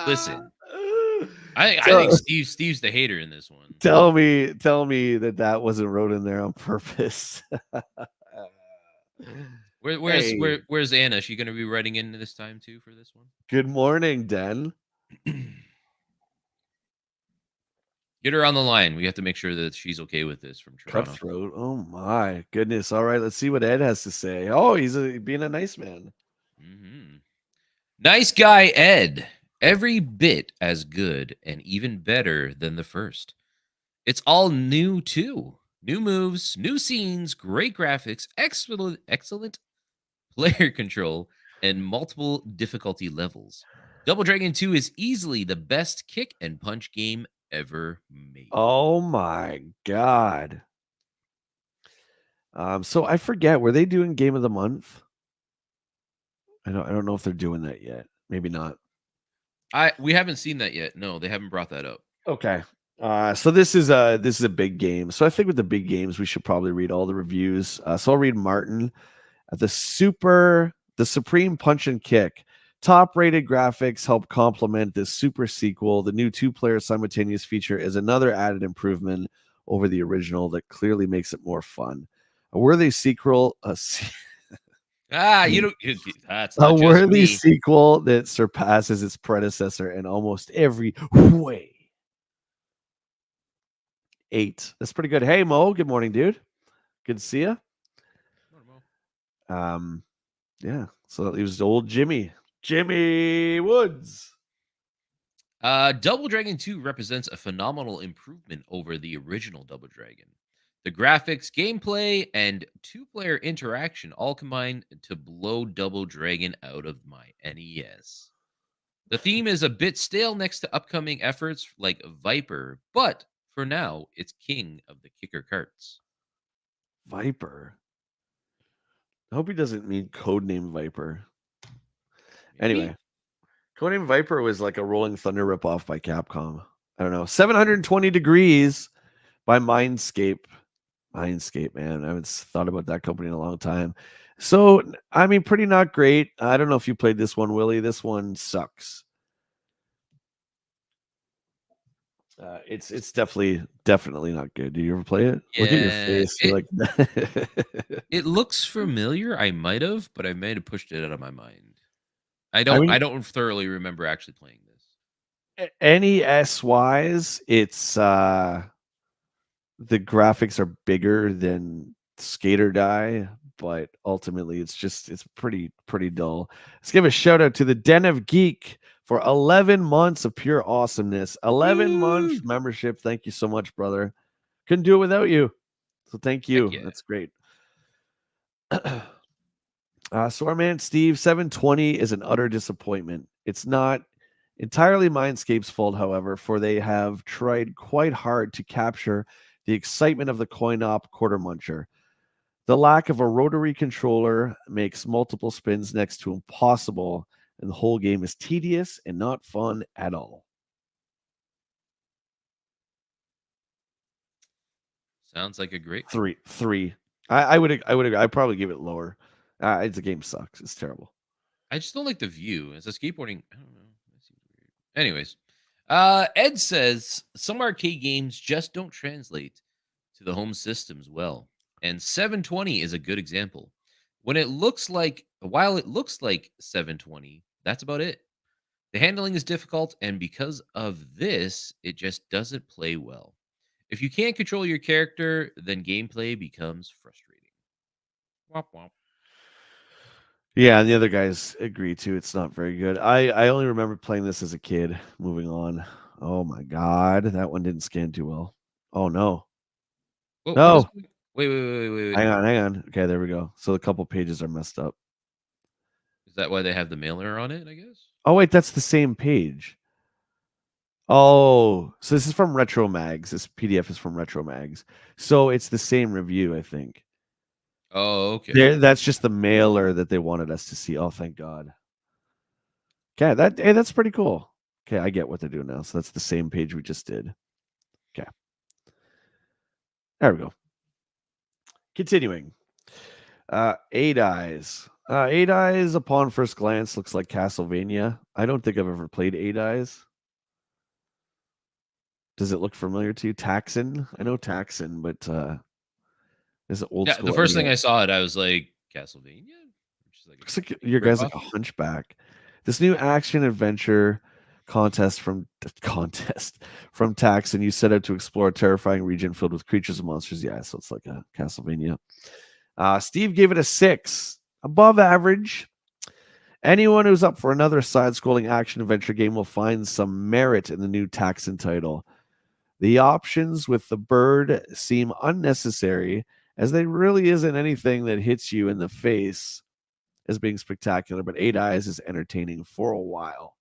listen, I think so, Steve's the hater in this one. tell me that that wasn't wrote in there on purpose. Hey, Where's Anna? Is she gonna be writing in this time too for this one? good morning, Den. Get her on the line. We have to make sure that she's okay with this from Toronto. Cutthroat. Oh my goodness. All right, let's see what Ed has to say. Oh, he's being a nice man. Hmm. Nice guy, Ed. Every bit as good and even better than the first. It's all new too. New moves, new scenes, great graphics, excellent player control, and multiple difficulty levels. Double Dragon 2 is easily the best kick and punch game ever made. Oh my god. So I forget, were they doing game of the month? I don't know if they're doing that yet. Maybe not. We haven't seen that yet. No, they haven't brought that up. Okay. So this is a big game. So I think with the big games, we should probably read all the reviews. So I'll read Martin. The Supreme Punch and Kick. Top rated graphics help complement this super sequel. The new two-player simultaneous feature is another added improvement over the original that clearly makes it more fun. A worthy sequel, You don't. That's a not just worthy me. sequel that surpasses its predecessor in almost every way. 8. That's pretty good. Hey Mo, good morning, dude. Good to see you. Um, yeah. So it was old Jimmy Woods. Double Dragon 2 represents a phenomenal improvement over the original Double Dragon. The graphics, gameplay, and two-player interaction all combine to blow Double Dragon out of my NES. The theme is a bit stale next to upcoming efforts like Viper, but for now, it's king of the kicker carts. Viper. I hope he doesn't mean codename Viper. Maybe? Anyway, codename Viper was like a Rolling Thunder ripoff by Capcom. I don't know. 720 Degrees by Mindscape. Mindscape, man. I haven't thought about that company in a long time. So, I mean, pretty not great. I don't know if you played this one, Willie. This one sucks. It's definitely not good. Did you ever play it? Look at your Yeah, face. You're like, it looks familiar. I might have, but I might have pushed it out of my mind. I I mean, don't thoroughly remember actually playing this. NES wise, it's the graphics are bigger than Skater Die, but ultimately it's pretty dull. Let's give a shout out to the Den of Geek for 11 months of pure awesomeness. 11-month Woo! membership. Thank you so much, brother. Couldn't do it without you. So thank Heck you. yeah. That's great. So our man Steve 720 is an utter disappointment. It's not entirely Mindscape's fault, however, for they have tried quite hard to capture the excitement of the coin-op quarter muncher. The lack of a rotary controller makes multiple spins next to impossible, and the whole game is tedious and not fun at all. Sounds like a great one. Three. I'd probably give it lower. The game sucks. It's terrible. I just don't like the view. As a skateboarding, I don't know. That seems weird. Anyways, Ed says some arcade games just don't translate to the home systems well, and 720 is a good example. While it looks like 720, that's about it. The handling is difficult, and because of this, it just doesn't play well. If you can't control your character, then gameplay becomes frustrating. Womp womp. Yeah, and the other guys agree too. It's not very good. I only remember playing this as a kid. Moving on. Oh my god, that one didn't scan too well. Oh no. What is No, going wait. hang on. Okay, there we go. So a couple pages are messed up. Is that why they have the mailer on it, I guess? Oh wait, that's the same page. Oh, so this is from Retro Mags. This PDF is from Retro Mags. So it's the same review, I think. Oh, okay. There, that's just the mailer that they wanted us to see. Oh, thank God. Okay, that's pretty cool. Okay, I get what they're doing now. So that's the same page we just did. Okay, there we go. Continuing. Eight Eyes. Eight Eyes, upon first glance, looks like Castlevania. I don't think I've ever played Eight Eyes. Does it look familiar to you? Taxon? I know Taxon, but is it old Yeah, the school first thing I NES? saw it, I was like, Castlevania? Which is like Looks like a your rip guy's like off. a hunchback. This new action adventure contest from Taxon. You set out to explore a terrifying region filled with creatures and monsters. Yeah, so it's like a Castlevania. Steve gave it a 6, above average. Anyone who's up for another side-scrolling action adventure game will find some merit in the new Taxon title. The options with the bird seem unnecessary, as there really isn't anything that hits you in the face as being spectacular, but Eight Eyes is entertaining for a while.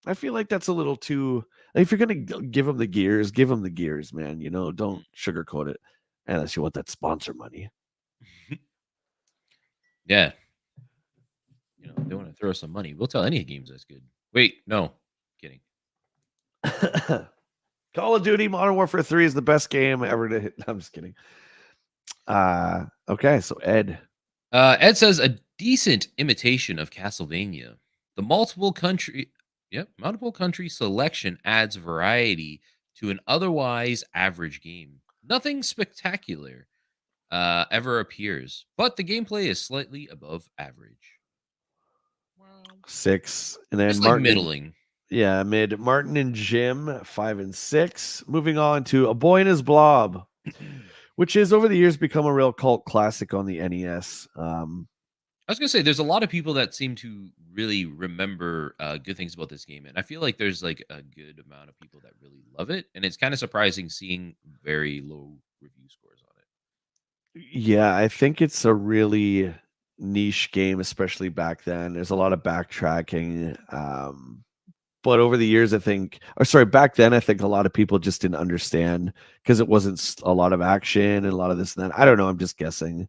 I feel like that's a little too. If you're gonna give them the gears, give them the gears, man. You know, don't sugarcoat it, unless you want that sponsor money. Yeah. They want to throw some money. We'll tell any games that's good. Wait, no. Kidding. Call of Duty Modern Warfare 3 is the best game ever to hit. I'm just kidding. Okay, so Ed. Ed says a decent imitation of Castlevania. The multiple country selection adds variety to an otherwise average game. Nothing spectacular ever appears, but the gameplay is slightly above average. Well, 6. And then just like Martin and middling. yeah, mid Martin and Jim, 5 and 6. Moving on to A Boy and His Blob, which has over the years become a real cult classic on the NES. I was gonna say there's a lot of people that seem to really remember good things about this game, and I feel like there's like a good amount of people that really love it, and it's kind of surprising seeing very low review scores on Yeah, I think it's a really niche game, especially back then. There's a lot of backtracking. But over the years, I think, or sorry, back then, I think a lot of people just didn't understand because it wasn't a lot of action and a lot of this and that. I don't know. I'm just guessing. it.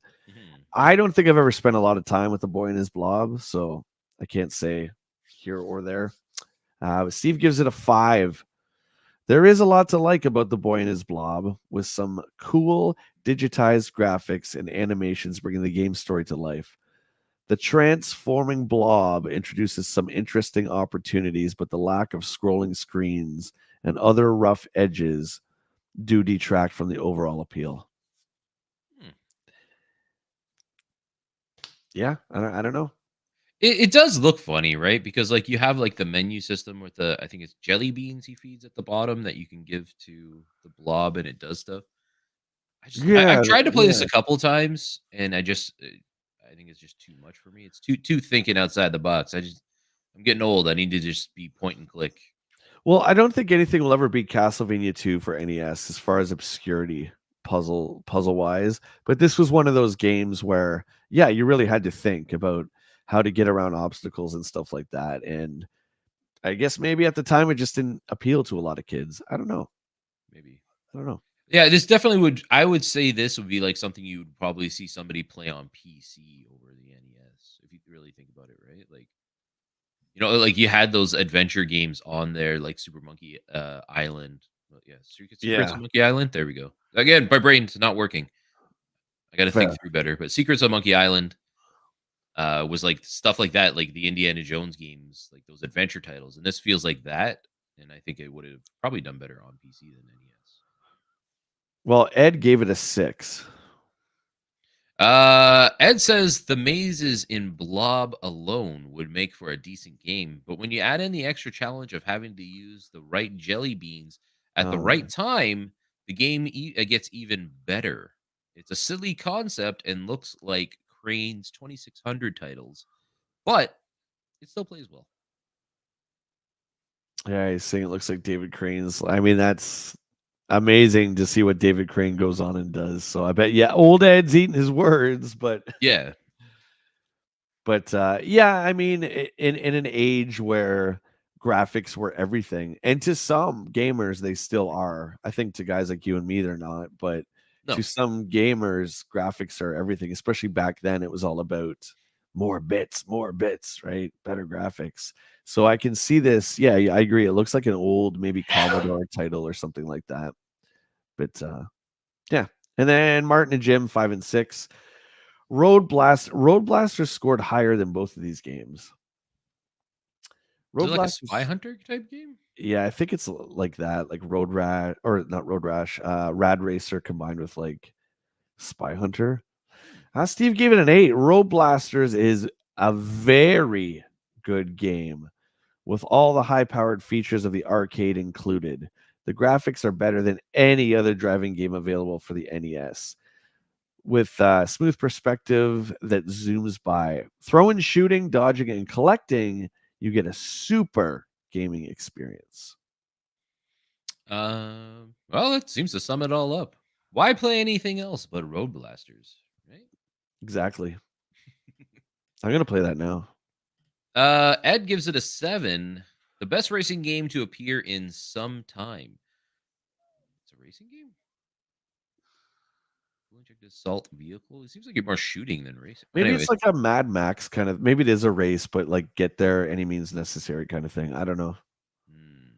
I don't think I've ever spent a lot of time with the boy and his blob, so I can't say here or there. Steve gives it a 5. There is a lot to like about the boy and his blob, with some cool digitized graphics and animations bringing the game story to life. The transforming blob introduces some interesting opportunities, but the lack of scrolling screens and other rough edges do detract from the overall appeal. Hmm. Yeah, I don't know. It does look funny, right? Because like you have like the menu system with the I think it's jelly beans he feeds at the bottom that you can give to the blob and it does stuff. I've Yeah, tried to play this yeah. a couple times and I think it's just too much for me. It's too thinking outside the box. I'm getting old. I need to just be point and click. Well, I don't think anything will ever beat Castlevania 2 for NES as far as obscurity puzzle wise. But this was one of those games where, yeah, you really had to think about how to get around obstacles and stuff like that. And I guess maybe at the time it just didn't appeal to a lot of kids. I don't know. Maybe. I don't know. Yeah, this definitely would. I would say this would be like something you would probably see somebody play on PC over the NES if you really think about it, right? Like like you had those adventure games on there, like Super Monkey Island. Well, yeah, Secrets of Yeah, Monkey Island. There we go. Again, my brain's not working. I got to think fair. through better. But Secrets of Monkey Island was like stuff like that, like the Indiana Jones games, like those adventure titles. And this feels like that. And I think it would have probably done better on PC than NES. Well, Ed gave it a 6. Ed says the mazes in Blob alone would make for a decent game, but when you add in the extra challenge of having to use the right jelly beans at the Oh right man. time, the game gets even better. It's a silly concept and looks like Crane's 2600 titles, but it still plays well. Yeah, he's saying it looks like David Crane's. I mean, that's amazing to see what David Crane goes on and does. So I bet, yeah, old Ed's eating his words, but Yeah. yeah, I mean, in an age where graphics were everything, and to some gamers they still are. I think to guys like you and me, they're not, but to No. some gamers, graphics are everything. Especially back then, it was all about more bits, right? Better graphics. So I can see this. Yeah, yeah, I agree. It looks like an old maybe Commodore title or something like that. But yeah, and then Martin and Jim 5 and 6. Road Blasters scored higher than both of these games. Is it Road like a spy Blasters, hunter type game? yeah, I think it's like that, like Road Rat or not Road Rash, Rad Racer combined with like Spy Hunter. Hmm. Steve gave it an 8. Road Blasters is a very good game with all the high-powered features of the arcade included. The graphics are better than any other driving game available for the NES. With smooth perspective that zooms by. Throwing, shooting, dodging, and collecting, you get a super gaming experience. Well, it seems to sum it all up. Why play anything else but Road Blasters, right? Exactly. I'm gonna play that now. Ed gives it a 7. The best racing game to appear in some time. It's a racing game? Fully checked assault vehicle. It seems like you're more shooting than racing. But Maybe it's anyways, like a Mad Max kind of. Maybe it is a race, but like get there any means necessary kind of thing. I don't know. hmm.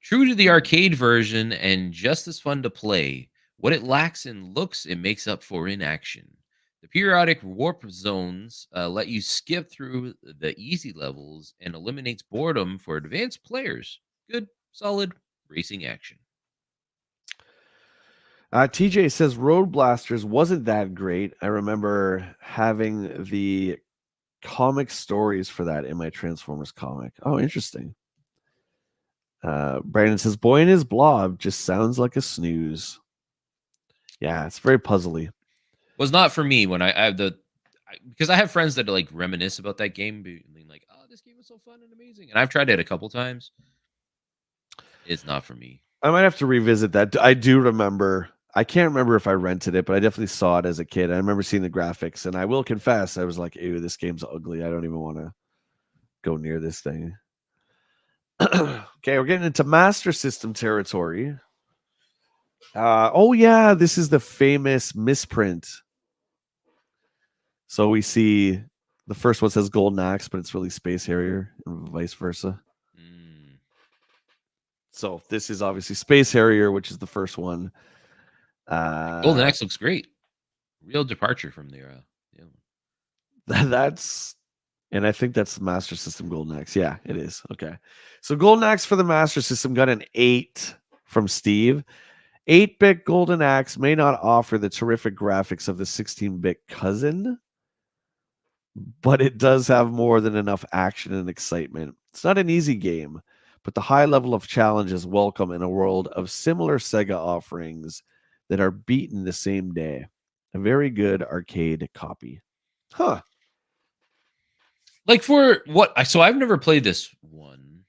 True to the arcade version and just as fun to play, what it lacks in looks, it makes up for in action. The periodic warp zones let you skip through the easy levels and eliminates boredom for advanced players. Good, solid racing action. TJ says Road Blasters wasn't that great. I remember having the comic stories for that in my Transformers comic. Oh, interesting. Brandon says, "Boy and his blob just sounds like a snooze." Yeah, it's very puzzly. Was not for me when I have because I have friends that like reminisce about that game, being like, "Oh, this game was so fun and amazing," and I've tried it a couple times. It's not for me. I might have to revisit that. I do remember. I can't remember if I rented it, but I definitely saw it as a kid. I remember seeing the graphics, and I will confess, I was like, "Ew, this game's ugly. I don't even want to go near this thing." Okay, we're getting into Master System territory. Oh yeah, this is the famous misprint. So we see the first one says Golden Axe, but it's really Space Harrier, and vice versa. Mm. So this is obviously Space Harrier, which is the first one. Golden Uh, Axe looks great. Real departure from the other one. that's and I think that's the Master System Golden Axe. Yeah, it is. Okay. So Golden Axe for the Master System got an 8 from Steve. 8-bit Golden Axe may not offer the terrific graphics of the 16-bit cousin, but it does have more than enough action and excitement. It's not an easy game, but the high level of challenge is welcome in a world of similar Sega offerings that are beaten the same day. A very good arcade copy. Huh. Like for what I so I've never played this one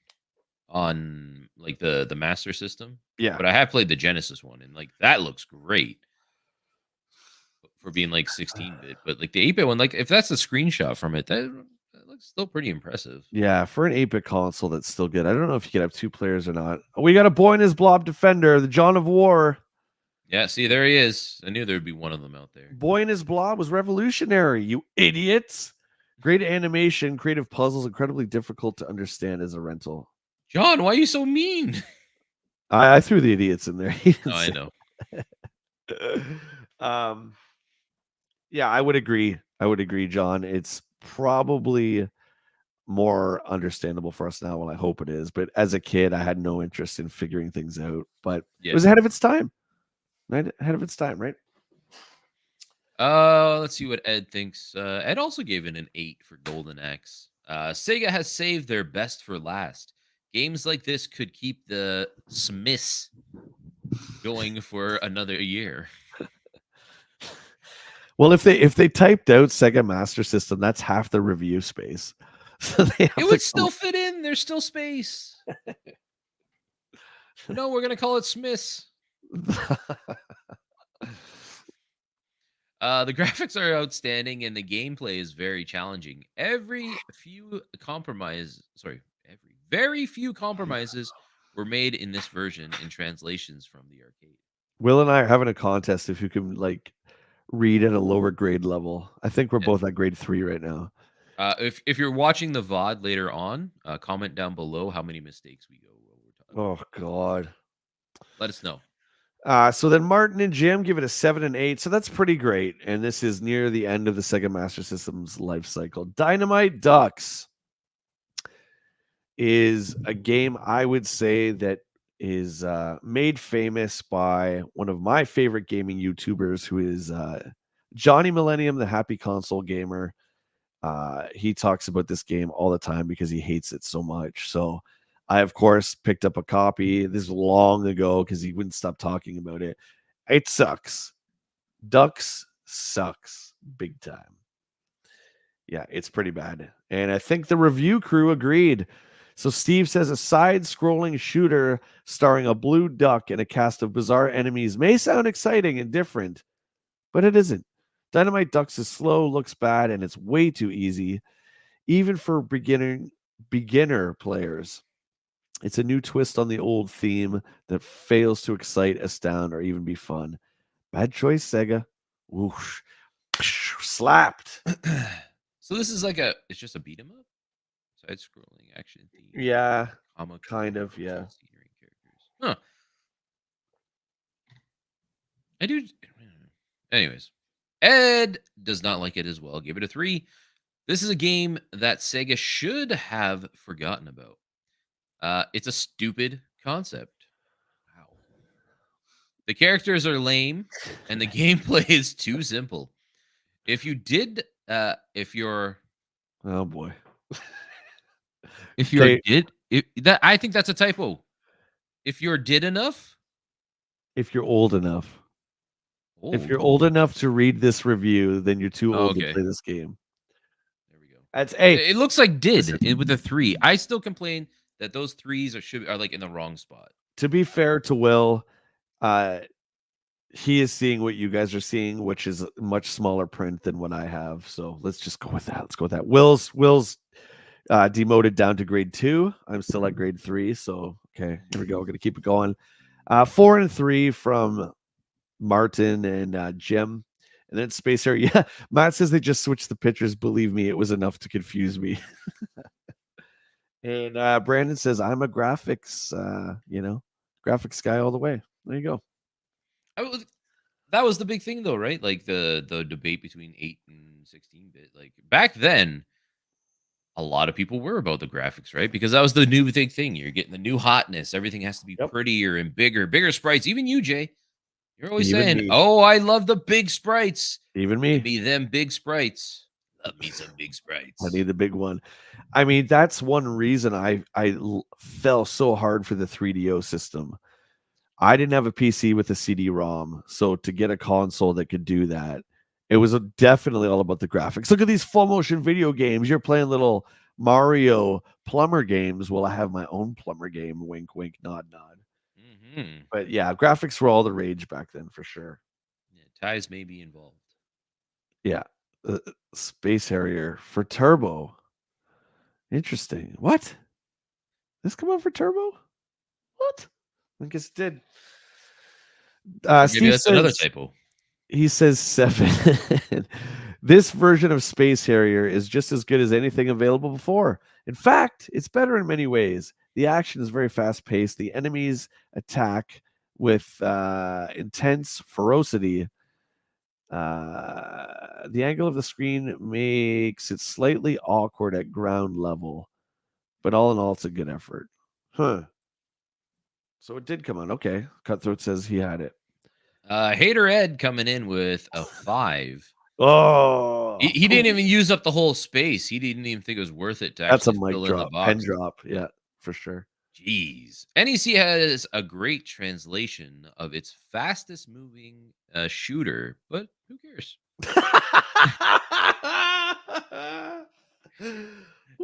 on like the Master System, Yeah. but I have played the Genesis one, and like that looks great for being like 16-bit. But like the 8-bit one, like if that's a screenshot from it, that looks still pretty impressive. Yeah, for an 8-bit console, that's still good. I don't know if you could have two players or not. We got a boy and his blob defender, the John of War. Yeah, see, there he is. I knew there would be one of them out there. Boy and his blob was revolutionary, you idiots. Great animation, creative puzzles, incredibly difficult to understand as a rental. John, why are you so mean? I threw the idiots in there. He No, didn't I say know. um, yeah, I would agree. I would agree, John. It's probably more understandable for us now. Well, I hope it is. But as a kid, I had no interest in figuring things out. But it Yeah. was ahead of its time. Right? Ahead of its time, right? Let's see what Ed thinks. Ed also gave it an 8 for Golden Axe. Sega has saved their best for last. Games like this could keep the Smiths going for another year. Well, if they typed out Sega Master System, that's half the review space. So they It have to would come. still fit in. There's still space. No, we're gonna call it Smiths. The graphics are outstanding and the gameplay is very challenging. Very few compromises were made in this version in translations from the arcade. Will and I are having a contest if you can like read at a lower grade level. I think we're Yeah. both at grade 3 right now. If you're watching the VOD later on, comment down below how many mistakes we go over. Oh god. Let us know. So then Martin and Jim give it a 7 and 8. So that's pretty great. And this is near the end of the Sega Master System's life cycle. Dynamite Ducks is a game I would say that is made famous by one of my favorite gaming YouTubers, who is Johnny Millennium, the Happy Console Gamer. He talks about this game all the time because he hates it so much. So I, of course, picked up a copy. This is long ago because he wouldn't stop talking about it. It sucks. Ducks sucks big time. Yeah, it's pretty bad. And I think the review crew agreed. So Steve says a side-scrolling shooter starring a blue duck and a cast of bizarre enemies may sound exciting and different, but it isn't. Dynamite Ducks is slow, looks bad, and it's way too easy, even for beginner players. It's a new twist on the old theme that fails to excite, astound, or even be fun. Bad choice, Sega. Whoosh. Slapped. So this is it's just a beat 'em up, side scrolling action theme, Yeah, comic kind of. motion Yeah. scenery characters. Huh. I do. Anyways, Ed does not like it as well. Give it a 3. This is a game that Sega should have forgotten about. It's a stupid concept. Wow. The characters are lame, and the gameplay is too simple. If you did, if you're, Oh boy. if you're Okay, did, that I think that's a typo. If you're did enough, if you're old enough. If old. you're old enough to read this review, then you're too Oh, old to okay. play this game. There we go. That's hey, It looks like listen, with a 3. I still complain that those threes are like in the wrong spot. to be fair to Will, uh he is seeing what you guys are seeing, which is much smaller print than what I have. So let's just go with that. Let's go with that. Will's demoted down to grade 2. I'm still at grade 3. So okay, here we go. We're gonna keep it going. 4 and 3 from Martin and Jim. And then Space Harrier. Yeah, Matt says they just switched the pictures. Believe me, it was enough to confuse me. And Brandon says, I'm a graphics, graphics guy all the way. There you go. That was the big thing though, right? Like the debate between 8 and 16-bit. Like back then, a lot of people were about the graphics, right? Because that was the new big thing. You're getting the new hotness. Everything has to be Yep. prettier and bigger sprites. Even you, Jay. You're always Even saying, me. "Oh, I love the big sprites. Even Give me. me them big sprites. Love me some big I sprites." need the big one. I mean, that's one reason fell so hard for the 3DO system. I didn't have a PC with a CD-ROM, so to get a console that could do that, it was definitely all about the graphics. Look at these full motion video games. You're playing little Mario plumber games. Well, I have my own plumber game. Wink, wink, nod, nod. Hmm. But yeah, graphics were all the rage back then for sure. Yeah, ties may be involved. Yeah, Space Harrier for Turbo. Interesting. What? This come out for Turbo? What? I guess it did. Maybe Steve that's another says typo. he says 7. This version of Space Harrier is just as good as anything available before. In fact, it's better in many ways. The action is very fast paced. The enemies attack with intense ferocity. The angle of the screen makes it slightly awkward at ground level, but all in all, it's a good effort. Huh. So it did come on. Okay. Cutthroat says he had it. Hater Ed coming in with a 5. He, Oh, he didn't even use up the whole space. He didn't even think it was worth it to that's a actually mic fill in the drop, pen box. drop. Yeah, for sure. Jeez. NEC has a great translation of its fastest moving shooter, but who cares?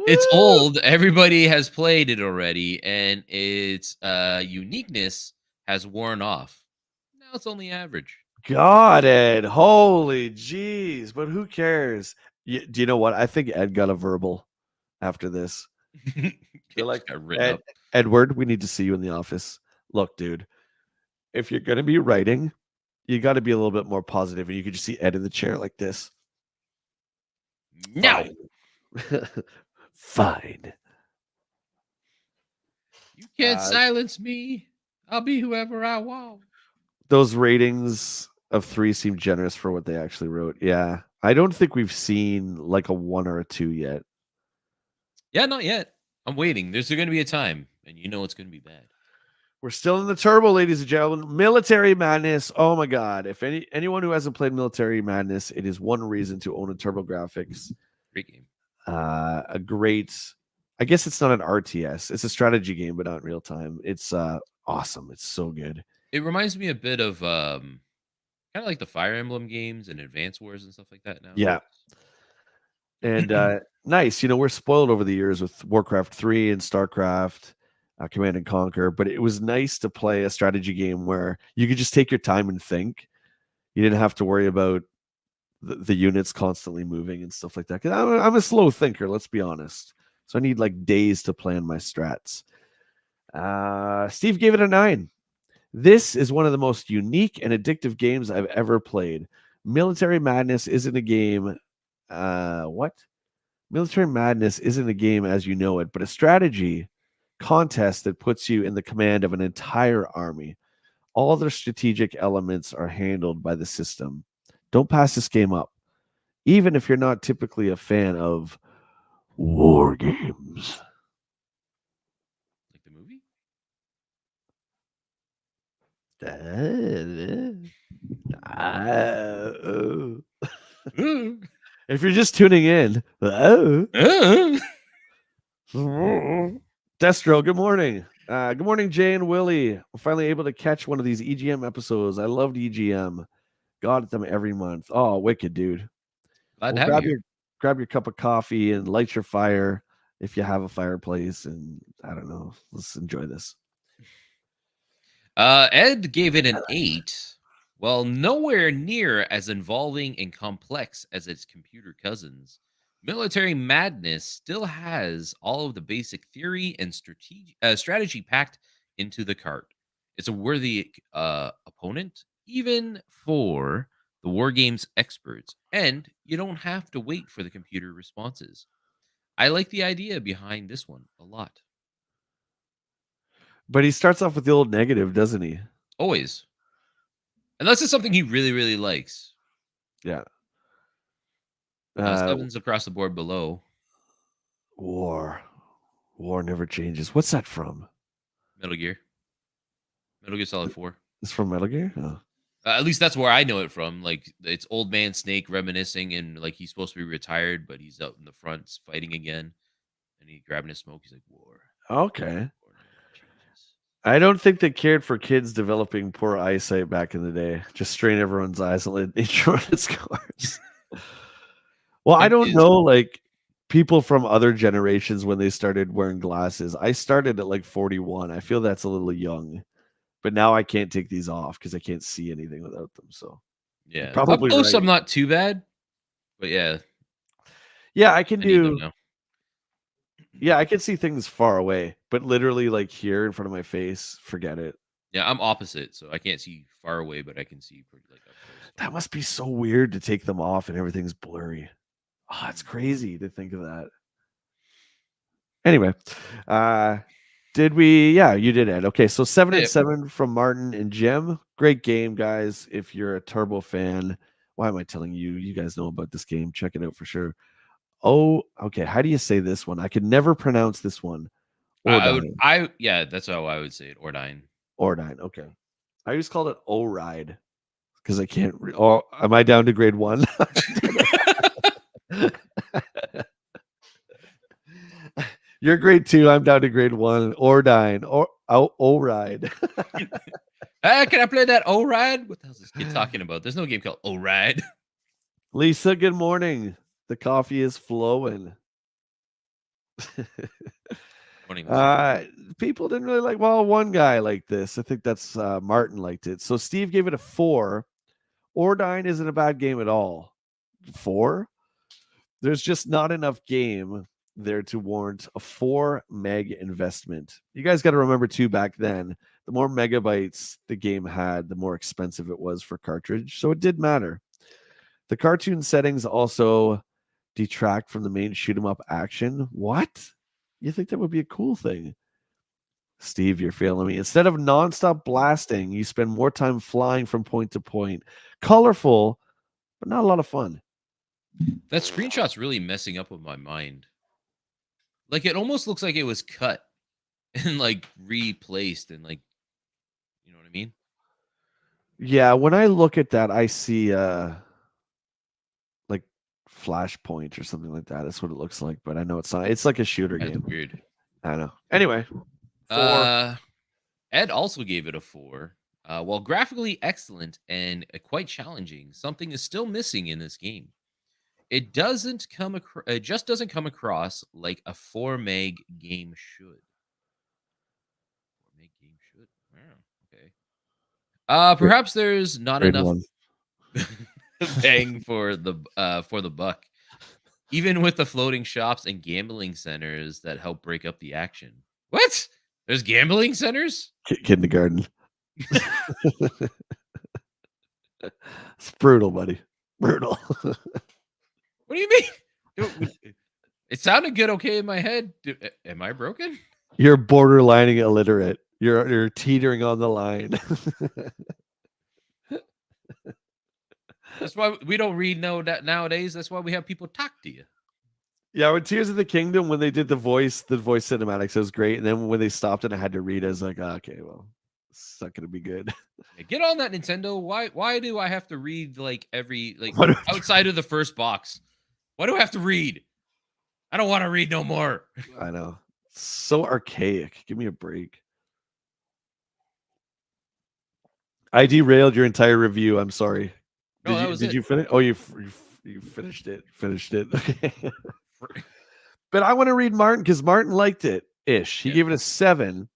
It's Woo! old. Everybody has played it already, and its uniqueness has worn off. it's only average. Got it. Holy jeez. But who cares? Do you know what? I think Ed got a verbal after this. They're It like, just got written up. Edward, we need to see you in the office. Look, dude, if you're going to be writing, you got to be a little bit more positive. And you could just see Ed in the chair like this. No, Fine. Fine. you can't silence me. I'll be whoever I want. Those ratings of 3 seem generous for what they actually wrote. Yeah. I don't think we've seen like a 1 or a 2 yet. Yeah, not yet. I'm waiting. There's going to be a time, and you know it's going to be bad. We're still in the turbo, ladies and gentlemen. Military Madness. Oh my god! If anyone who hasn't played Military Madness, it is one reason to own a Turbo Graphics. Great game. A great. I guess it's not an RTS. It's a strategy game, but not in real time. It's awesome. It's so good. It reminds me a bit of kind of like the Fire Emblem games and Advance Wars and stuff like that. Now, Yeah, and nice. You know, we're spoiled over the years with Warcraft 3 and StarCraft. Command and Conquer, but it was nice to play a strategy game where you could just take your time and think. You didn't have to worry about the units constantly moving and stuff like that. Because I'm a slow thinker, let's be honest. So I need like days to plan my strats. Steve gave it a 9. This is one of the most unique and addictive games I've ever played. Military Madness isn't a game. What? Military Madness isn't a game as you know it, but a strategy contest that puts you in the command of an entire army. All the strategic elements are handled by the system. Don't pass this game up, even if you're not typically a fan of war games. like the movie. If you're just tuning in, Destro, good morning. Good morning, Jay and Willie. We're finally able to catch one of these EGM episodes. I loved EGM. Got them every month. Oh, wicked, dude. Glad Well, to have you here. grab your cup of coffee and light your fire if you have a fireplace. And I don't know. Let's enjoy this. Ed gave it an 8. Well, nowhere near as involving and complex as its computer cousins. Military Madness still has all of the basic theory and strategy packed into the cart. It's a worthy opponent, even for the war games experts, and you don't have to wait for the computer responses. I like the idea behind this one a lot. But he starts off with the old negative, doesn't he? Always. Unless it's something he really, really likes. Yeah. Sevens across the board below. War. War never changes. What's that from? Metal Gear. Metal Gear Solid 4. It's from Metal Gear? Oh. At least that's where I know it from. Like, it's old man Snake reminiscing, and like he's supposed to be retired, but he's out in the front fighting again. And he grabbing his smoke. He's like, war. Okay. War never changes. I don't think they cared for kids developing poor eyesight back in the day. Just strain everyone's eyes and let nature run its course. Well, I don't know, like people from other generations when they started wearing glasses. I started at like 41. I feel that's a little young, but now I can't take these off because I can't see anything without them. So Yeah, probably up close, right. I'm not too bad, but yeah, I can need them do. now. Yeah, I can see things far away, but literally like here in front of my face, forget it. Yeah, I'm opposite, so I can't see far away, but I can see pretty like up close. That must be so weird to take them off and everything's blurry. Oh, it's crazy to think of that. Anyway, did we? Yeah, you did, Ed. Okay, so 7 and 7 from Martin and Jim. Great game, guys. If you're a Turbo fan, why am I telling you? You guys know about this game. Check it out for sure. Oh, okay. How do you say this one? I could never pronounce this one. Yeah, that's how I would say it. Ordine. Ordine. Okay. I always called it O-Ride because I can't. Oh, am I down to grade 1? You're grade 2. I'm down to grade 1. Ordine. Or O-Ride. Can I play that O-Ride? What the hell is this kid talking about? There's no game called O-Ride. Lisa, good morning. The coffee is flowing. Don't even say. Uh, People didn't really like. Well, one guy liked this. I think that's Martin liked it. So Steve gave it a 4. Ordine isn't a bad game at all. 4. There's just not enough game there to warrant a 4 meg investment. You guys got to remember too, back then, the more megabytes the game had, the more expensive it was for cartridge. So it did matter. The cartoon settings also detract from the main shoot 'em up action. What? You think that would be a cool thing? Steve, you're failing me. Instead of nonstop blasting, you spend more time flying from point to point. Colorful, but not a lot of fun. That screenshot's really messing up with my mind. Like it almost looks like it was cut and like replaced and like you know what I mean? Yeah, when I look at that, I see like Flashpoint or something like that. That's what it looks like, but I know it's not. It's like a shooter That's game. weird. I know. Anyway, 4. Uh Ed also gave it a 4. While graphically excellent and quite challenging, something is still missing in this game. It just doesn't come across like a 4 meg game should. 4 meg game should. Wow, okay. Great, Perhaps there's not grade enough 1. bang for the buck, even with the floating shops and gambling centers that help break up the action. What? There's gambling centers? Kindergarten. It's brutal, buddy. Brutal. What do you mean? It sounded good, okay, in my head. Am I broken? You're borderlining illiterate. You're teetering on the line. That's why we don't read nowadays. That's why we have people talk to you. Yeah, with Tears of the Kingdom, when they did the voice cinematics, it was great. And then when they stopped and I had to read, I was like, okay, well, it's not gonna be good. Yeah, get on that Nintendo. Why do I have to read like every like What outside of the first box? Why do I have to read? I don't want to read no more. I know. So archaic. Give me a break. I derailed your entire review. I'm sorry. No, that You was did it. you finish? Oh, you finished it. Finished it. Okay. But I want to read Martin because Martin liked it ish. He Yeah. gave it a 7.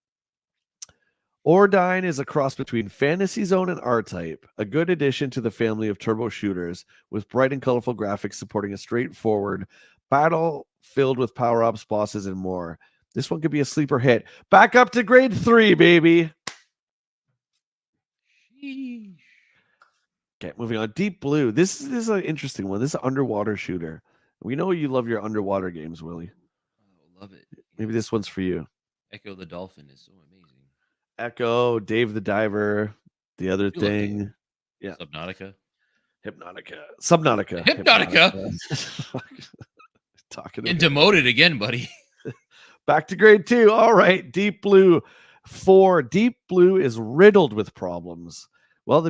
Ordine is a cross between Fantasy Zone and R-Type, a good addition to the family of turbo shooters with bright and colorful graphics supporting a straightforward battle filled with power-ups, bosses, and more. This one could be a sleeper hit. Back up to grade 3, baby. Sheesh. Okay, moving on. Deep Blue. This is an interesting one. This is an underwater shooter. We know you love your underwater games, Willie. Oh, love it. Maybe Yeah. this one's for you. Echo the Dolphin is so amazing. Echo, Dave the Diver, the other You love Dave. thing. Yeah. Subnautica. Hypnotica. Subnautica. Hypnotica. Talking Getting about demoted again, buddy. back to grade 2. All right. Deep Blue 4. Deep Blue is riddled with problems. Well, the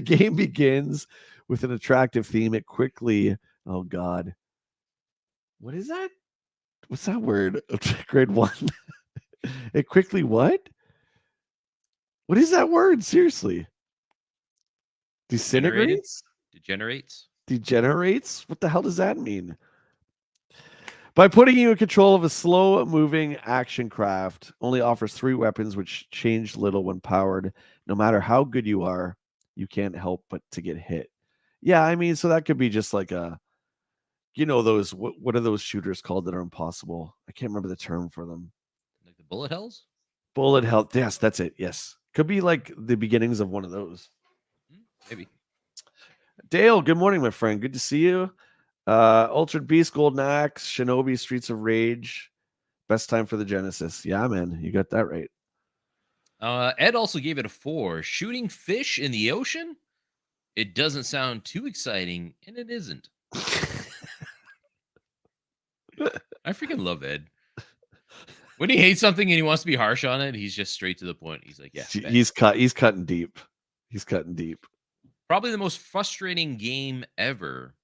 game begins with an attractive theme. It quickly, oh God. What is that? What's that word? Grade 1. It quickly what? What is that word? Seriously. Degenerated. Disintegrates? Degenerates. Degenerates? What the hell does that mean? By putting you in control of a slow moving action craft, only offers 3 weapons which change little when powered. No matter how good you are, you can't help but to get hit. Yeah, I mean, so that could be just like a, those, what are those shooters called that are impossible? I can't remember the term for them. Like the bullet hells? Bullet hell. Yes, that's it. Yes. Could be like the beginnings of one of those. Maybe. Dale, good morning, my friend. Good to see you. Altered Beast, Golden Axe, Shinobi, Streets of Rage. Best time for the Genesis. Yeah, man. You got that right. Ed also gave it a 4. Shooting fish in the ocean? It doesn't sound too exciting, and it isn't. I freaking love Ed. When he hates something and he wants to be harsh on it, he's just straight to the point. He's like, yeah. He's cutting deep. He's cutting deep. Probably the most frustrating game ever,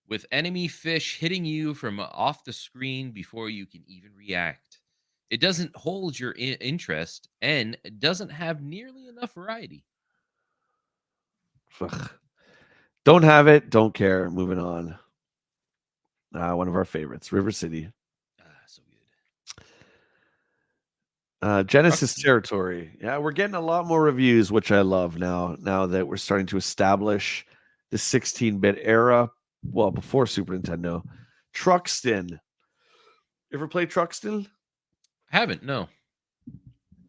with enemy fish hitting you from off the screen before you can even react. It doesn't hold your interest and doesn't have nearly enough variety. Ugh. Don't have it. Don't care. Moving on. One of our favorites, River City. So good. Genesis Truxton. territory. Yeah, we're getting a lot more reviews, which I love now. Now that we're starting to establish the 16-bit era, well, before Super Nintendo. Truxton. Ever play Truxton? I haven't. No,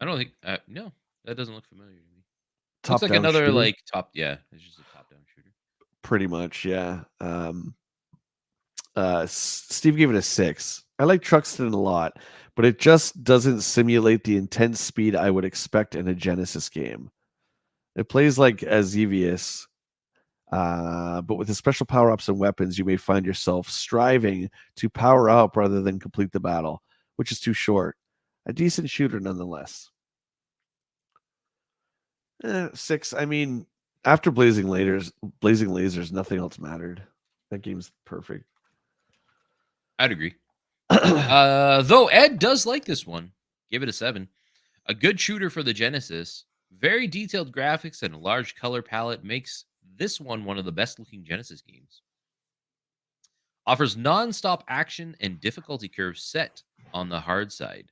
I don't think. No, that doesn't look familiar to me. Looks like Top-down another shooter. like top. Yeah, it's just a top-down shooter. Pretty much, yeah. Steve gave it a 6. I like Truxton a lot, but it just doesn't simulate the intense speed I would expect in a Genesis game. It plays like Azevius, but with the special power ups and weapons, you may find yourself striving to power up rather than complete the battle, which is too short. A decent shooter nonetheless. 6. I mean, after Blazing Lasers, nothing else mattered. That game's perfect. I'd agree. Though Ed does like this one. Give it a 7. A good shooter for the Genesis. Very detailed graphics and a large color palette makes this one of the best looking Genesis games. Offers non-stop action and difficulty curves set on the hard side.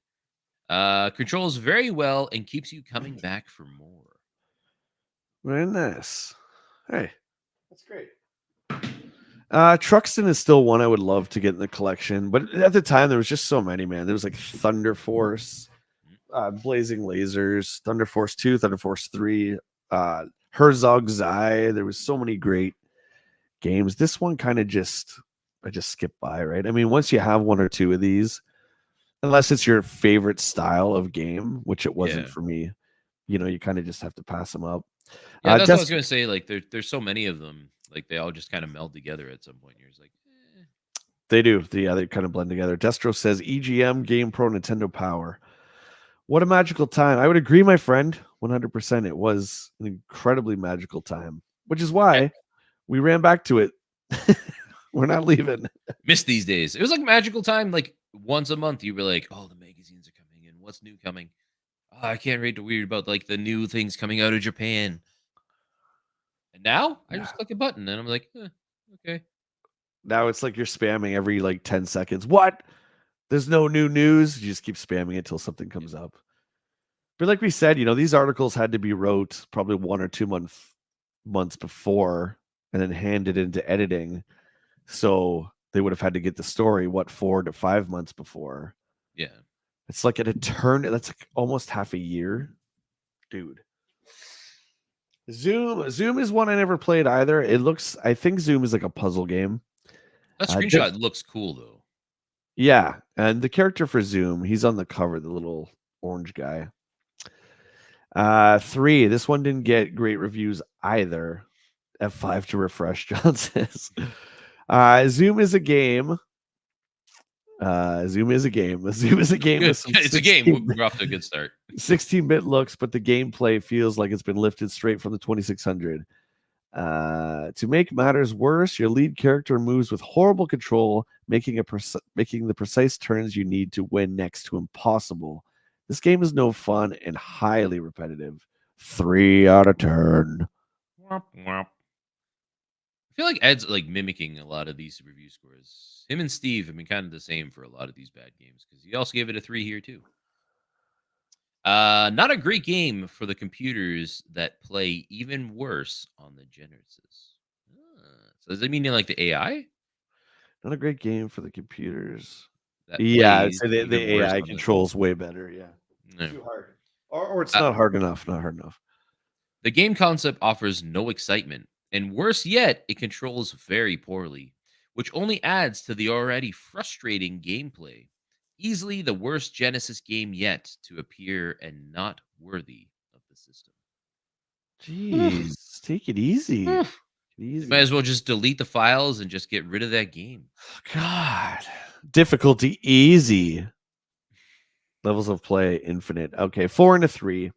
Controls very well and keeps you coming back for more. Very nice. Hey, that's great. Truxton is still one I would love to get in the collection, but at the time there was just so many, man. There was like Thunder Force, Blazing Lasers, Thunder Force 2, Thunder Force 3, Herzog Zai. There was so many great games. This one kind of I just skipped by, right? I mean, once you have one or two of these, unless it's your favorite style of game, which it wasn't Yeah. for me, you kind of just have to pass them up. Yeah, that's what I was Des- gonna say. Like there's so many of them. Like they all just kind of meld together at some point. You're just like, they do. Yeah, they kind of blend together. Destro says EGM, Game Pro, Nintendo Power. What a magical time. I would agree, my friend. 100%. It was an incredibly magical time, which is eh, why we ran back to it. We're not leaving. miss these days. It was like magical time. Like once a month, you were like, oh, the magazines are coming in. What's new coming? Oh, I can't wait to read about like the new things coming out of Japan. And now I Yeah. just click a button and I'm like, okay. Now it's like you're spamming every like 10 seconds. What? There's no new news. You just keep spamming it till something Yeah. comes up. But like we said, these articles had to be wrote probably 1 or 2 months before and then handed into editing. So they would have had to get the story, 4 to 5 months before. Yeah. It's like an eternity. That's like almost half a year. Dude. Zoom is one I never played either. I think Zoom is like a puzzle game. That Uh, di- screenshot looks cool though. yeah, and the character for Zoom, he's on the cover, the little orange guy. 3. This one didn't get great reviews either. F5 to refresh, John says. Zoom is a game. Zoom is a game. Zoom is a game Good. with some It's a game. We're off to a good start. 16-bit looks, but the gameplay feels like it's been lifted straight from the 2600. To make matters worse, your lead character moves with horrible control, making the precise turns you need to win next to impossible. This game is no fun and highly repetitive. 3 out of 10. Womp, womp. I feel like Ed's like mimicking a lot of these review scores. Him and Steve have been kind of the same for a lot of these bad games because he also gave it a 3 here too. Not a great game for the computers that play even worse on the Genesis. So does that mean like the AI Not a great game for the computers. that Yeah, I'd plays say the even worse AI on the? controls way better. Yeah, No. too hard, or it's Uh, not hard enough. Not hard enough. the game concept offers no excitement, and worse yet, it controls very poorly, which only adds to the already frustrating gameplay. Easily the worst Genesis game yet to appear and not worthy of the system. Oof, Jeez, take it easy. oof. Take it They might easy. as well just delete the files and just get rid of that game. God, difficulty easy. Levels of play infinite. Okay, 4 and a 3.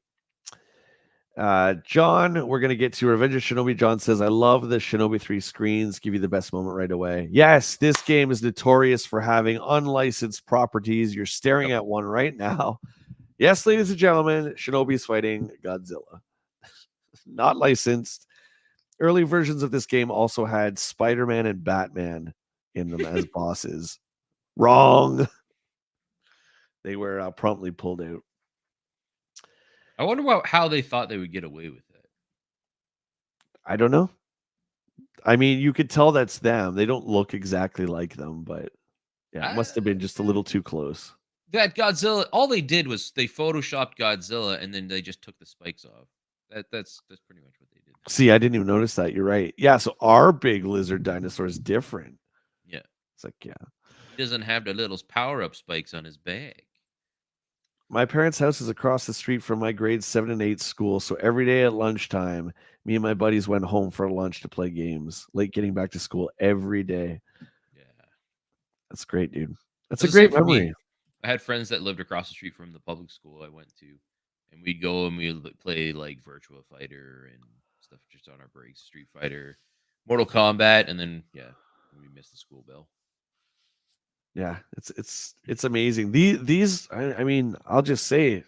John, we're gonna get to Revenge of Shinobi. John says, "I love the Shinobi 3 screens. Give you the best moment right away." Yes, this game is notorious for having unlicensed properties. You're staring Yep. at one right now. Yes, ladies and gentlemen, Shinobi's fighting Godzilla. Not licensed. Early versions of this game also had Spider-Man and Batman in them as bosses. Wrong. They were promptly pulled out. I wonder how they thought they would get away with it. I don't know. I mean, you could tell that's them. They don't look exactly like them, but yeah, it I, must have been just a little too close. that Godzilla, all they did was they photoshopped Godzilla and then they just took the spikes off. That's pretty much what they did there. See, I didn't even notice that. You're right. Yeah, so our big lizard dinosaur is different. Yeah, It's like, yeah. he doesn't have the little power up spikes on his back. My parents' house is across the street from my grade 7 and 8 school, so every day at lunchtime, me and my buddies went home for lunch to play games. Late getting back to school every day. Yeah, That's great, dude. it That's a was the same great for me. memory. I had friends that lived across the street from the public school I went to, and we'd go and we'd play like Virtua Fighter and stuff just on our breaks, Street Fighter, Mortal Kombat, and then yeah, we missed the school bell. Yeah, it's amazing. These I mean, I'll just say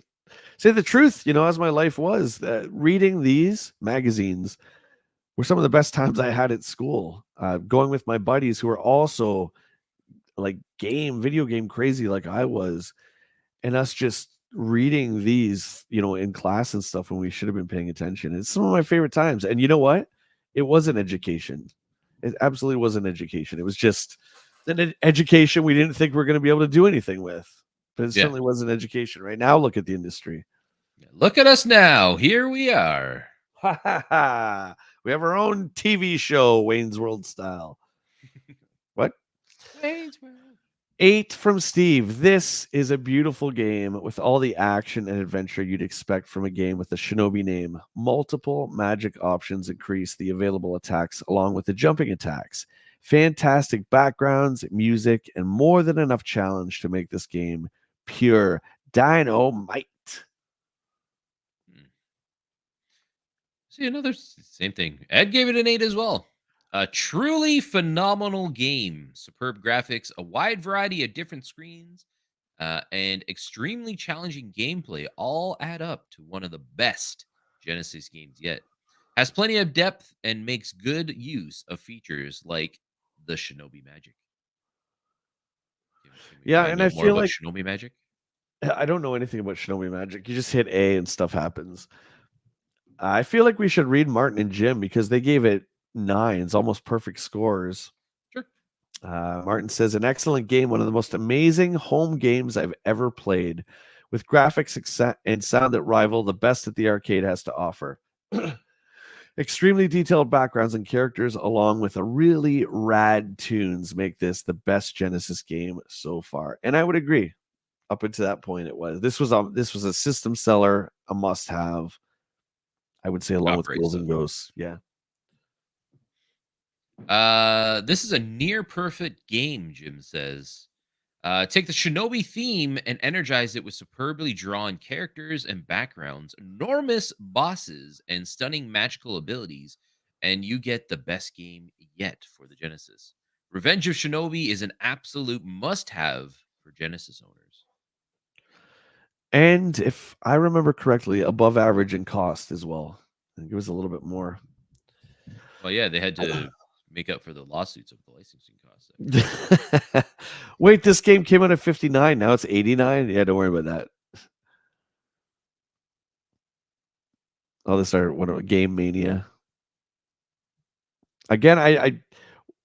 the truth, as my life was, reading these magazines were some of the best times I had at school. Going with my buddies who were also like video game crazy like I was, and us just reading these, in class and stuff when we should have been paying attention. It's some of my favorite times. And you know what? It was an education. It absolutely was an education. It was just an education we didn't think we are going to be able to do anything with. But it Yeah. certainly was an education. Right now, look at the industry. Yeah, look at us now. Here we are. Ha ha ha. We have our own TV show, Wayne's World style. What? Wayne's World. 8 from Steve. This is a beautiful game with all the action and adventure you'd expect from a game with a shinobi name. Multiple magic options increase the available attacks along with the jumping attacks. Fantastic backgrounds, music, and more than enough challenge to make this game pure dynamite. See, another same thing. Ed gave it an 8 as well. A truly phenomenal game. Superb graphics, a wide variety of different screens, and extremely challenging gameplay all add up to one of the best Genesis games yet. Has plenty of depth and makes good use of features like the Shinobi Magic. Can we Yeah, find and I out more feel about like Shinobi Magic? I don't know anything about shinobi magic. You just hit A and stuff happens. I feel like we should read Martin and Jim because they gave it nines, almost perfect scores. Sure. Martin says, an excellent game, one of the most amazing home games I've ever played, with graphics and sound that rival the best that the arcade has to offer. Extremely detailed backgrounds and characters, along with a really rad tunes, make this the best Genesis game so far. And I would agree. Up until that point, it was. This was a system seller, a must-have. I would say, along with Copyright Ghouls stuff. and Ghosts. Yeah. This is a near perfect game, Jim says. Take the Shinobi theme and energize it with superbly drawn characters and backgrounds, enormous bosses, and stunning magical abilities, and you get the best game yet for the Genesis. Revenge of Shinobi is an absolute must have for Genesis owners. And if I remember correctly, above average in cost as well. I think it was a little bit more. Well, yeah, they had to make up for the lawsuits of the licensing costs. Wait, this game came out at 59. Now it's 89. Yeah, don't worry about that. Oh, this are Game Mania. Again, I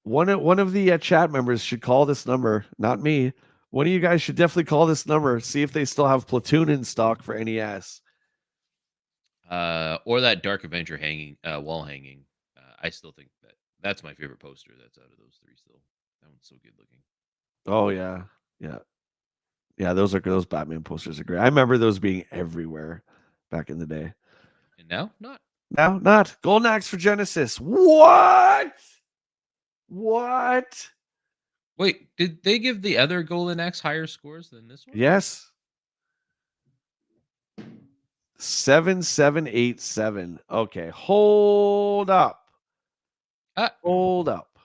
one of the chat members should call this number, not me. One of you guys should definitely call this number. See if they still have Platoon in stock for NES. Or that Dark Avenger hanging wall hanging. I still think that's my favorite poster. That's out of those three. Still, that one's so good looking. Oh yeah, yeah, yeah. Those Batman posters are great. I remember those being everywhere back in the day. And now, not. Now, not Golden Axe for Genesis. What? What? Wait, did they give the other Golden Axe higher scores than this one? Yes. 7787. Okay, hold up. Hold up.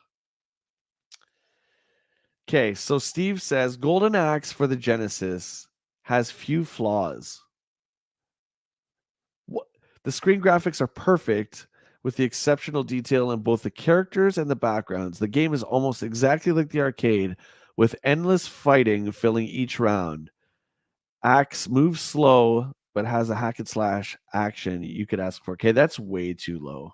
Okay, so Steve says Golden Axe for the Genesis has few flaws. What? The screen graphics are perfect with the exceptional detail in both the characters and the backgrounds. The game is almost exactly like the arcade, with endless fighting filling each round. Axe moves slow, but has a hack and slash action, you could ask for. Okay, that's way too low.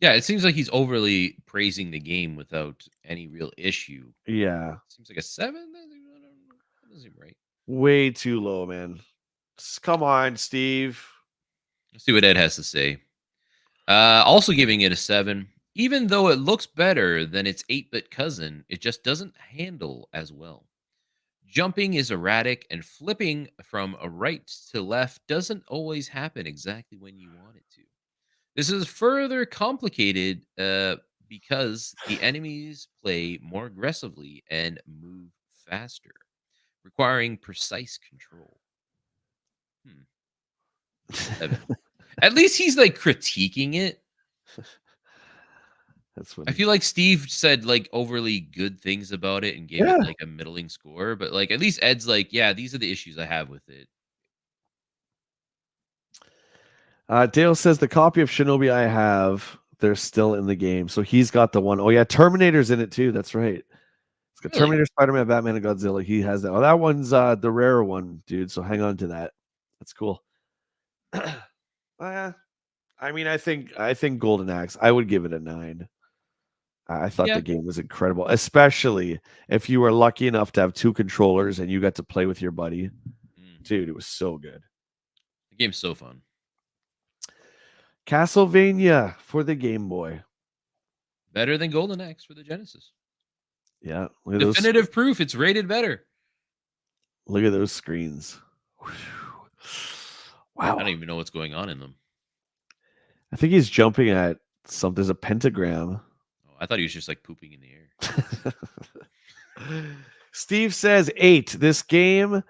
Yeah, it seems like he's overly praising the game without any real issue. Yeah, Seems like a 7? That doesn't seem right. way too low, man. Come on, Steve. Let's see what Ed has to say. Also giving it a 7. Even though it looks better than its 8-bit cousin, it just doesn't handle as well. Jumping is erratic, and flipping from a right to left doesn't always happen exactly when you want it to. This is further complicated because the enemies play more aggressively and move faster, requiring precise control. Hmm, 7. At least he's like critiquing it. That's I funny. feel like Steve said like overly good things about it and gave it Yeah. like a middling score, but like at least Ed's like, yeah, these are the issues I have with it. Dale says the copy of Shinobi I have, they're still in the game. So he's got the one. Oh, yeah. Terminator's in it too. That's right. It's got Really? Terminator, Spider Man, Batman, and Godzilla. He has that. Oh, that one's the rarer one, dude. So hang on to that. That's cool. Uh, I mean, I think Golden Axe, I would give it a 9. I thought Yeah. the game was incredible, especially if you were lucky enough to have 2 controllers and you got to play with your buddy. Mm. Dude, it was so good. The game's so fun. Castlevania for the Game Boy. Better than Golden Axe for the Genesis. Yeah, look at those. Definitive proof it's rated better. Look at those screens. Whew. I don't Wow. even know what's going on in them. I think he's jumping at something. There's a pentagram. Oh, I thought he was just like pooping in the air. Steve says 8. This game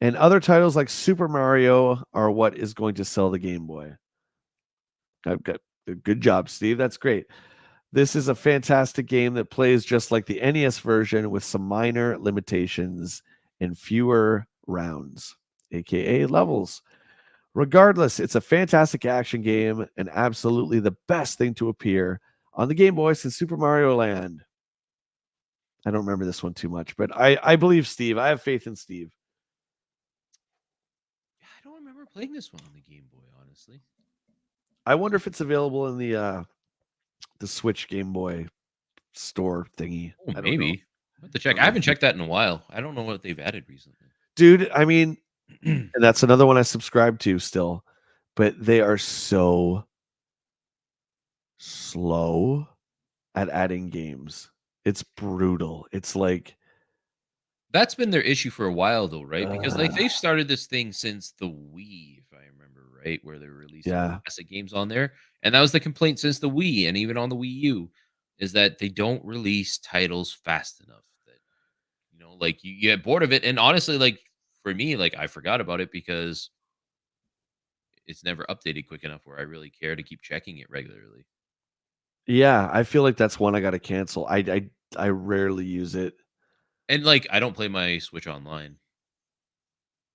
and other titles like Super Mario are what is going to sell the Game Boy. I've got good job, Steve. That's great. This is a fantastic game that plays just like the NES version with some minor limitations and fewer rounds, aka levels. Regardless, it's a fantastic action game and absolutely the best thing to appear on the Game Boy since Super Mario Land. I don't remember this one too much, but I believe Steve. I have faith in Steve. I don't remember playing this one on the Game Boy, honestly. I wonder if it's available in the Switch Game Boy store thingy. Oh, I don't know. maybe. I have to check. I haven't checked that in a while. I don't know what they've added recently. Dude, I mean, and that's another one I subscribe to still, but they are so slow at adding games. It's brutal. It's like That's been their issue for a while, though, right? Because like uh, they've started this thing since the Wii, if I remember right, where they're releasing yeah. classic games on there, and that was the complaint since the Wii, and even on the Wii U, is that they don't release titles fast enough. That like you get bored of it, and honestly, like for me, like I forgot about it because it's never updated quick enough where I really care to keep checking it regularly. Yeah, I feel like that's one I got to cancel. I rarely use it. And like I don't play my Switch online.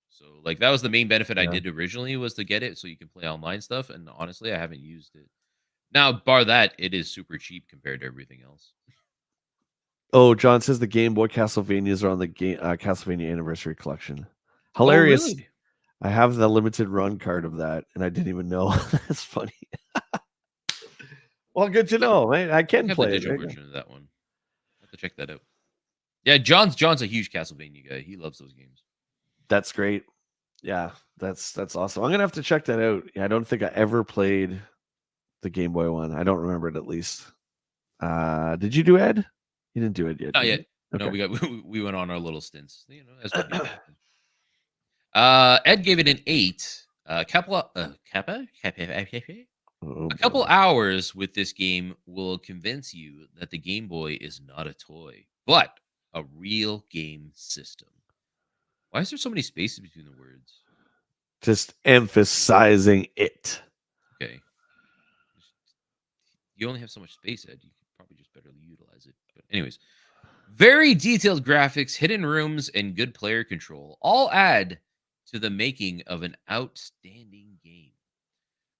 So like that was the main benefit I Yeah. did originally was to get it so you can play online stuff. And honestly, I haven't used it. Now, bar that, it is super cheap compared to everything else. Oh, John says the Game Boy Castlevanias are on the game Castlevania Anniversary Collection. Oh, Hilarious. really? I have the limited run card of that, and I didn't even know. That's funny. Well, good to know. I I think can I have the play it. digital There you go. version of that one. I have to check that out. Yeah, John's a huge Castlevania guy. He loves those games. That's great. Yeah, that's awesome. I'm gonna have to check that out. Yeah, I don't think I ever played the Game Boy one. I don't remember it at least. Did you do Ed? You didn't do it yet, Not did yet. you? No, Okay. we went on our little stints. As we do. Ed gave it an 8. Oh A couple boy. hours with this game will convince you that the Game Boy is not a toy, but a real game system. Why is there so many spaces between the words? Just emphasizing it. Okay. You only have so much space, Ed. You could probably just better utilize it. But anyways, very detailed graphics, hidden rooms, and good player control all add to the making of an outstanding game.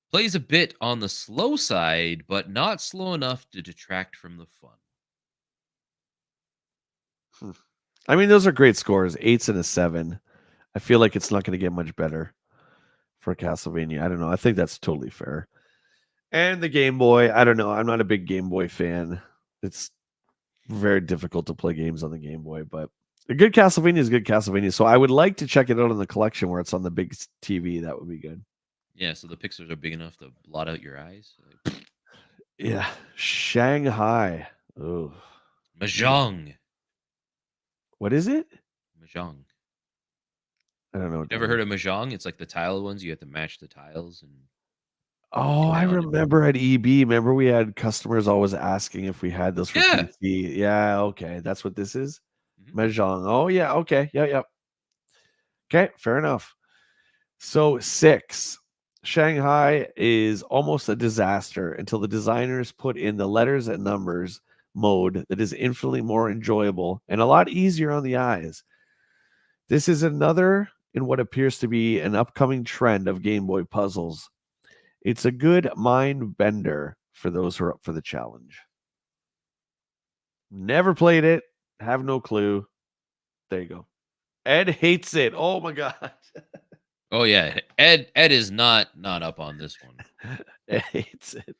Plays a bit on the slow side, but not slow enough to detract from the fun. Hmm. I mean, those are great scores. 8s and a 7. I feel like it's not going to get much better. for Castlevania. I don't know. I think that's totally fair. And the Game Boy, I don't know. I'm not a big Game Boy fan. It's very difficult to play games on the Game Boy, but a good Castlevania is good Castlevania. So I would like to check it out in the collection where it's on the big TV. That would be good. Yeah, so the pixels are big enough to blot out your eyes. Like, Yeah. Shanghai. Oh, never. Mahjong. What is it? Mahjong. I don't know You what that never heard is. of Mahjong? It's like the tile ones. You have to match the tiles and Oh, get I down. remember at EB. Remember we had customers always asking if we had those for Yeah. PC. Yeah, okay. That's what this is. Mhm. Mahjong. Oh, yeah. Okay. Yeah, yeah. Okay, fair enough. So 6. Shanghai is almost a disaster until the designers put in the letters and numbers mode that is infinitely more enjoyable and a lot easier on the eyes. This is another in what appears to be an upcoming trend of Game Boy puzzles. It's a good mind bender for those who are up for the challenge. Never played it, have no clue. There you go. Ed hates it. Oh my god. Oh yeah, Ed is not up on this one. Ed hates it.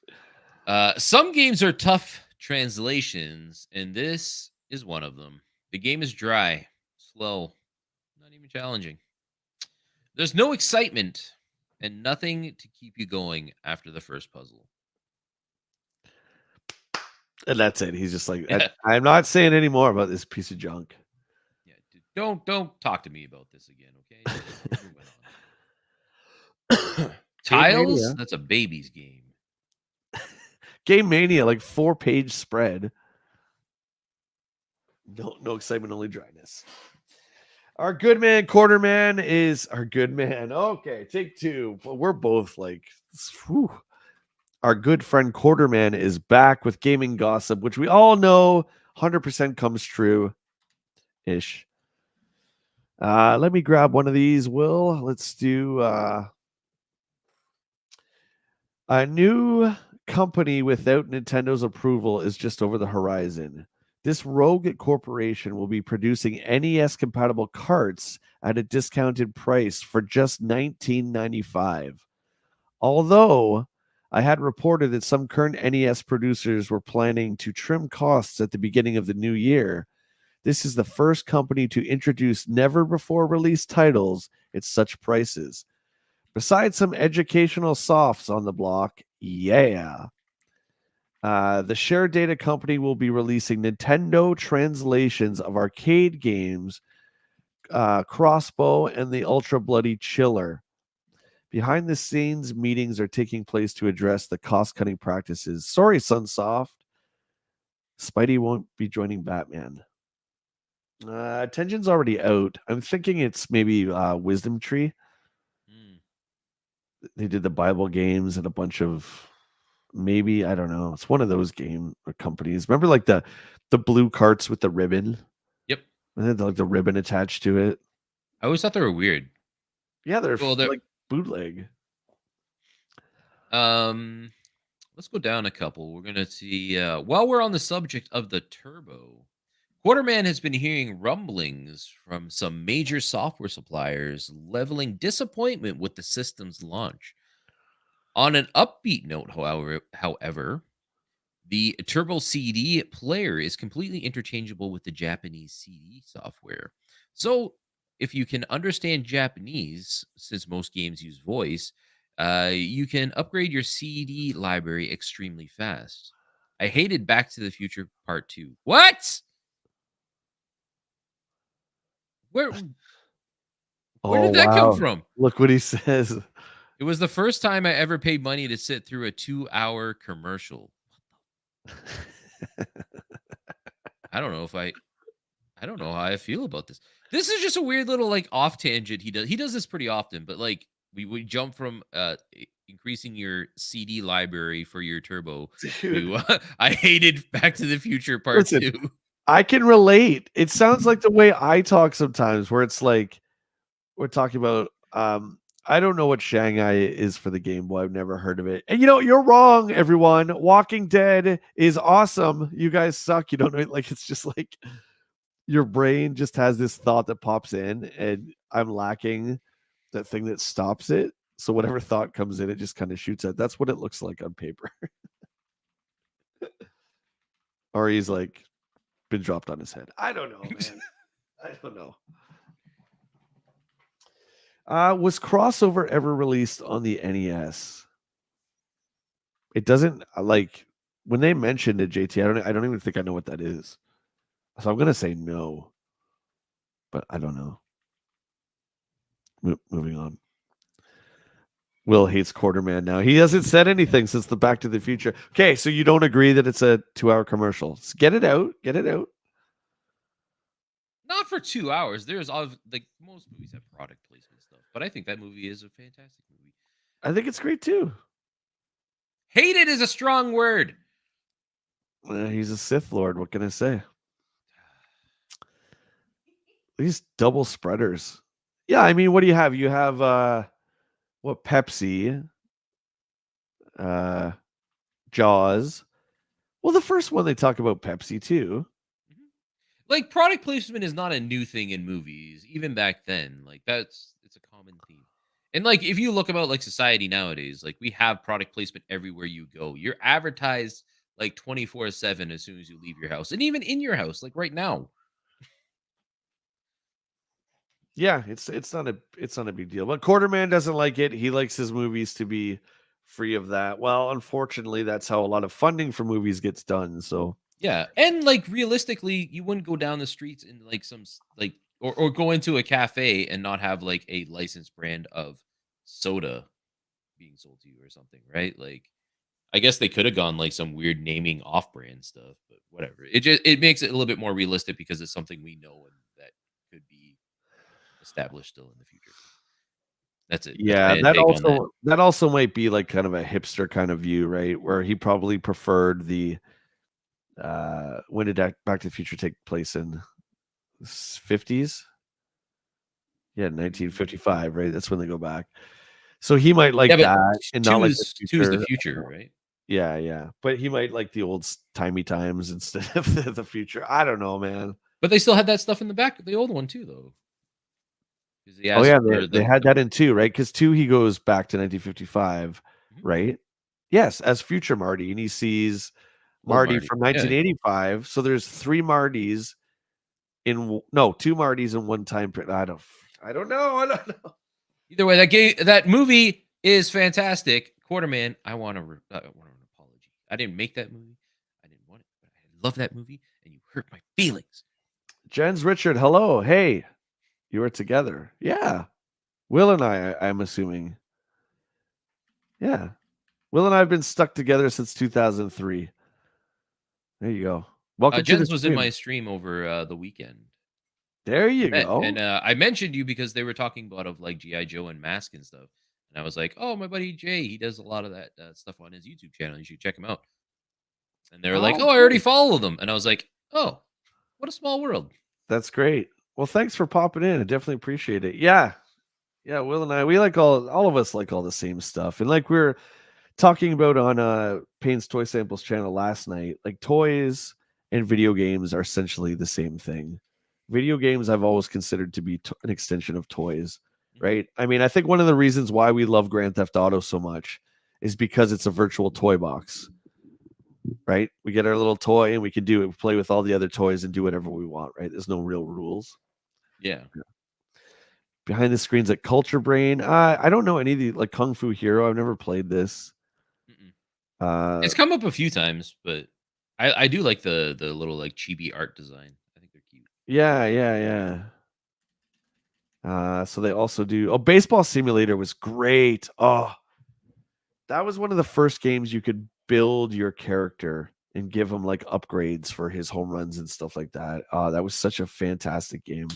Some games are tough translations, and this is one of them. The game is dry, slow, not even challenging. There's no excitement and nothing to keep you going after the first puzzle. And that's it. He's just like, Yeah, I'm not saying any more about this piece of junk. yeah. Don't talk to me about this again, okay? Just keep moving on. Game Tiles? Mania. That's a baby's game. Game Mania, like 4-page spread. No excitement, only dryness. Our good man, Quarterman, is our good man. Okay, take 2. But we're both like, whew. Our good friend Quarterman is back with gaming gossip, which we all know 100% comes true ish. Let me grab one of these, Will. Let's do a new company without Nintendo's approval is just over the horizon. This rogue corporation will be producing NES compatible carts at a discounted price for just $19.95. Although I had reported that some current NES producers were planning to trim costs at the beginning of the new year, this is the first company to introduce never before released titles at such prices. Besides some educational softs on the block, yeah. The Share Data Company will be releasing Nintendo translations of arcade games, Crossbow and the Ultra Bloody Chiller. Behind the scenes meetings are taking place to address the cost cutting practices. Sorry, Sunsoft. Spidey won't be joining Batman. Tension's already out. I'm thinking it's maybe Wisdom Tree. Hmm. They did the Bible games and a bunch of maybe I don't know. It's one of those game or companies. Remember like the blue carts with the ribbon? Yep. And then like the ribbon attached to it. I always thought they were weird. Yeah, they're Well, they're like bootleg. um let's go down a couple. We're gonna see while we're on the subject of the turbo, Quarterman has been hearing rumblings from some major software suppliers leveling disappointment with the system's launch. On an upbeat note, however, the Turbo CD player is completely interchangeable with the Japanese CD software. So, if you can understand Japanese, since most games use voice, you can upgrade your CD library extremely fast. I hated Back to the Future Part 2. What? Where Oh did that come wow. from? Look what he says. It was the first time I ever paid money to sit through a 2-hour commercial. I don't know if I don't know how I feel about this. This is just a weird little like off tangent he does. He does this pretty often, but like we jump from increasing your CD library for your turbo Dude, to I hated Back to the Future Part listen, 2. I can relate. It sounds like the way I talk sometimes, where it's like we're talking about I don't know what Shanghai is for the Game Boy. I've never heard of it. And you're wrong, everyone. Walking Dead is awesome. You guys suck. You don't know, like it's just like your brain just has this thought that pops in, and I'm lacking that thing that stops it. So whatever thought comes in, it just kind of shoots at. That's what it looks like on paper. Or he's like been dropped on his head. I don't know, man. I don't know. Was crossover ever released on the NES? It doesn't like when they mentioned it, JT. I don't even think I know what that is. So I'm gonna say no, but I don't know. Moving on. Will hates Quarterman now. He hasn't said anything since the Back to the Future. Okay, so you don't agree that it's a 2-hour commercial? Get it out. Get it out. Not for 2 hours. There's all like most movies have product placement stuff, but I think that movie is a fantastic movie. I think it's great too. Hated is a strong word. He's a Sith Lord. What can I say? These double spreaders. Yeah, I mean, what do you have? You have what Pepsi, Jaws. Well, the first one they talk about Pepsi too. Like product placement is not a new thing in movies, even back then. Like it's a common theme. And like if you look about like society nowadays, like we have product placement everywhere you go. You're advertised like 24/7 as soon as you leave your house. And even in your house, like right now. Yeah, it's not a big deal. But Quarterman doesn't like it. He likes his movies to be free of that. Well, unfortunately, that's how a lot of funding for movies gets done. So Yeah. And like realistically, you wouldn't go down the streets in like like or go into a cafe and not have like a licensed brand of soda being sold to you or something, right? Like I guess they could have gone like some weird naming off-brand stuff, but whatever. It makes it a little bit more realistic because it's something we know and that could be established still in the future. That's it. That's yeah, my take on that. that also might be like kind of a hipster kind of view, right? Where he probably preferred the when did Back to the Future take place in 50s? Yeah, 1955, right? That's when they go back. So he might like Yeah, but that and not like the two is the future. future, right? Yeah, yeah. But he might like the old timey times instead of the future. I don't know, man. But they still had that stuff in the back, the old one too, though. Because he Oh asked yeah, for they had that in 2, right? Because 2 he goes back to 1955, Mhm. right? Yes, as future Marty, and he sees Old Marty Marty. from Yeah. 1985. So there's 3 Martys in no 2 Martys in one time. I don't know. I don't know. Either way, that movie is fantastic. Quarterman, I want an apology. I didn't make that movie. I didn't want it, but I love that movie, and you hurt my feelings. Jens Richard, hello. Hey, you were together. Yeah. Will and I'm assuming. Yeah. Will and I have been stuck together since 2003. There you go. Welcome to the Jens was in my stream. stream over the weekend. There you And go. I mentioned you because they were talking about of like GI Joe and Mask and stuff, and I was like, "Oh, my buddy Jay, he does a lot of that stuff on his YouTube channel. You should check him out." And they were like, Oh, "Oh, I already great. follow them," and I was like, "Oh, what a small world." That's great. Well, thanks for popping in. I definitely appreciate it. Yeah. Yeah, Will and I, we like all of us like all the same stuff. And like we are talking about on Payne's Toy Samples channel last night, like toys and video games are essentially the same thing. Video games I've always considered to be an extension of toys, Mhm. right? I mean, I think one of the reasons why we love Grand Theft Auto so much is because it's a virtual toy box, right? We get our little toy and we can do it, play with all the other toys and do whatever we want, right? There's no real rules. Yeah. Behind the screens at Culture Brain. I don't know any of the like Kung Fu Hero. I've never played this. Mm-mm. Uh, It's come up a few times, but I do like the little like chibi art design. I think they're cute. yeah, yeah, yeah. So they also do. Oh, Baseball Simulator was great. Oh, that was one of the first games you could build your character and give him like upgrades for his home runs and stuff like that. That was such a fantastic game.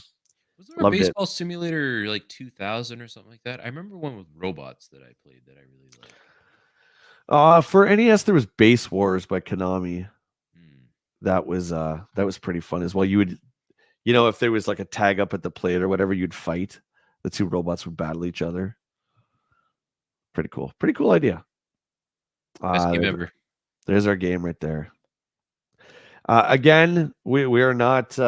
Was there a Loved it. baseball simulator like 2000 or something like that? I remember one with robots that I played that I really liked. For NES, there was Base Wars by Konami. Hmm. That was pretty fun as well. You would, you know, if there was like a tag up at the plate or whatever, you'd fight. The two robots would battle each other. Pretty cool. Pretty cool idea. Best game There's, ever. there's our game right there. Again, we are not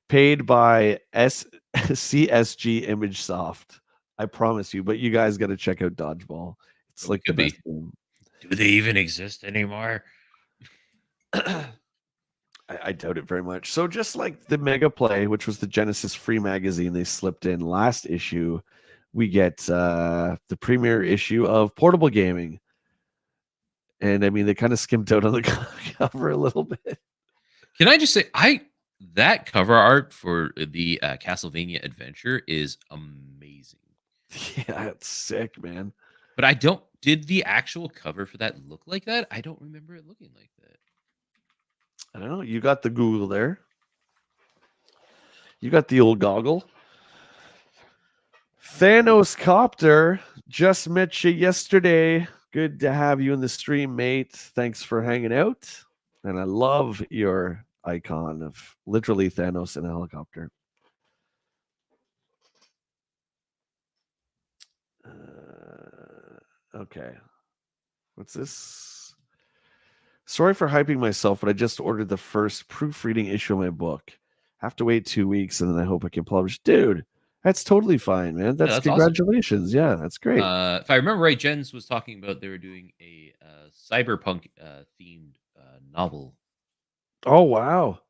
paid by CSG ImageSoft. I promise you. But you guys got to check out Dodgeball. It's But we like the could best be. game. Do they even exist anymore? I doubt it very much. So just like the Mega Play, which was the Genesis free magazine they slipped in last issue, we get the premiere issue of Portable Gaming. And I mean, they kind of skimped out on the cover a little bit. Can I just say, that cover art for the Castlevania adventure is amazing. Yeah, it's sick, man. But I don't. Did the actual cover for that look like that? I don't remember it looking like that. I don't know. You got the Google there. You got the old goggle. Thanos Copter just met you yesterday. Good to have you in the stream, mate. Thanks for hanging out. And I love your icon of literally Thanos in a helicopter. Okay. What's this? Sorry for hyping myself, but I just ordered the first proofreading issue of my book. Have to wait 2 weeks and then I hope I can publish. Dude, that's totally fine, man. Yeah, That's that's awesome. congratulations. Yeah, that's great. If I remember right, Jens was talking about they were doing a cyberpunk themed novel. Oh, wow.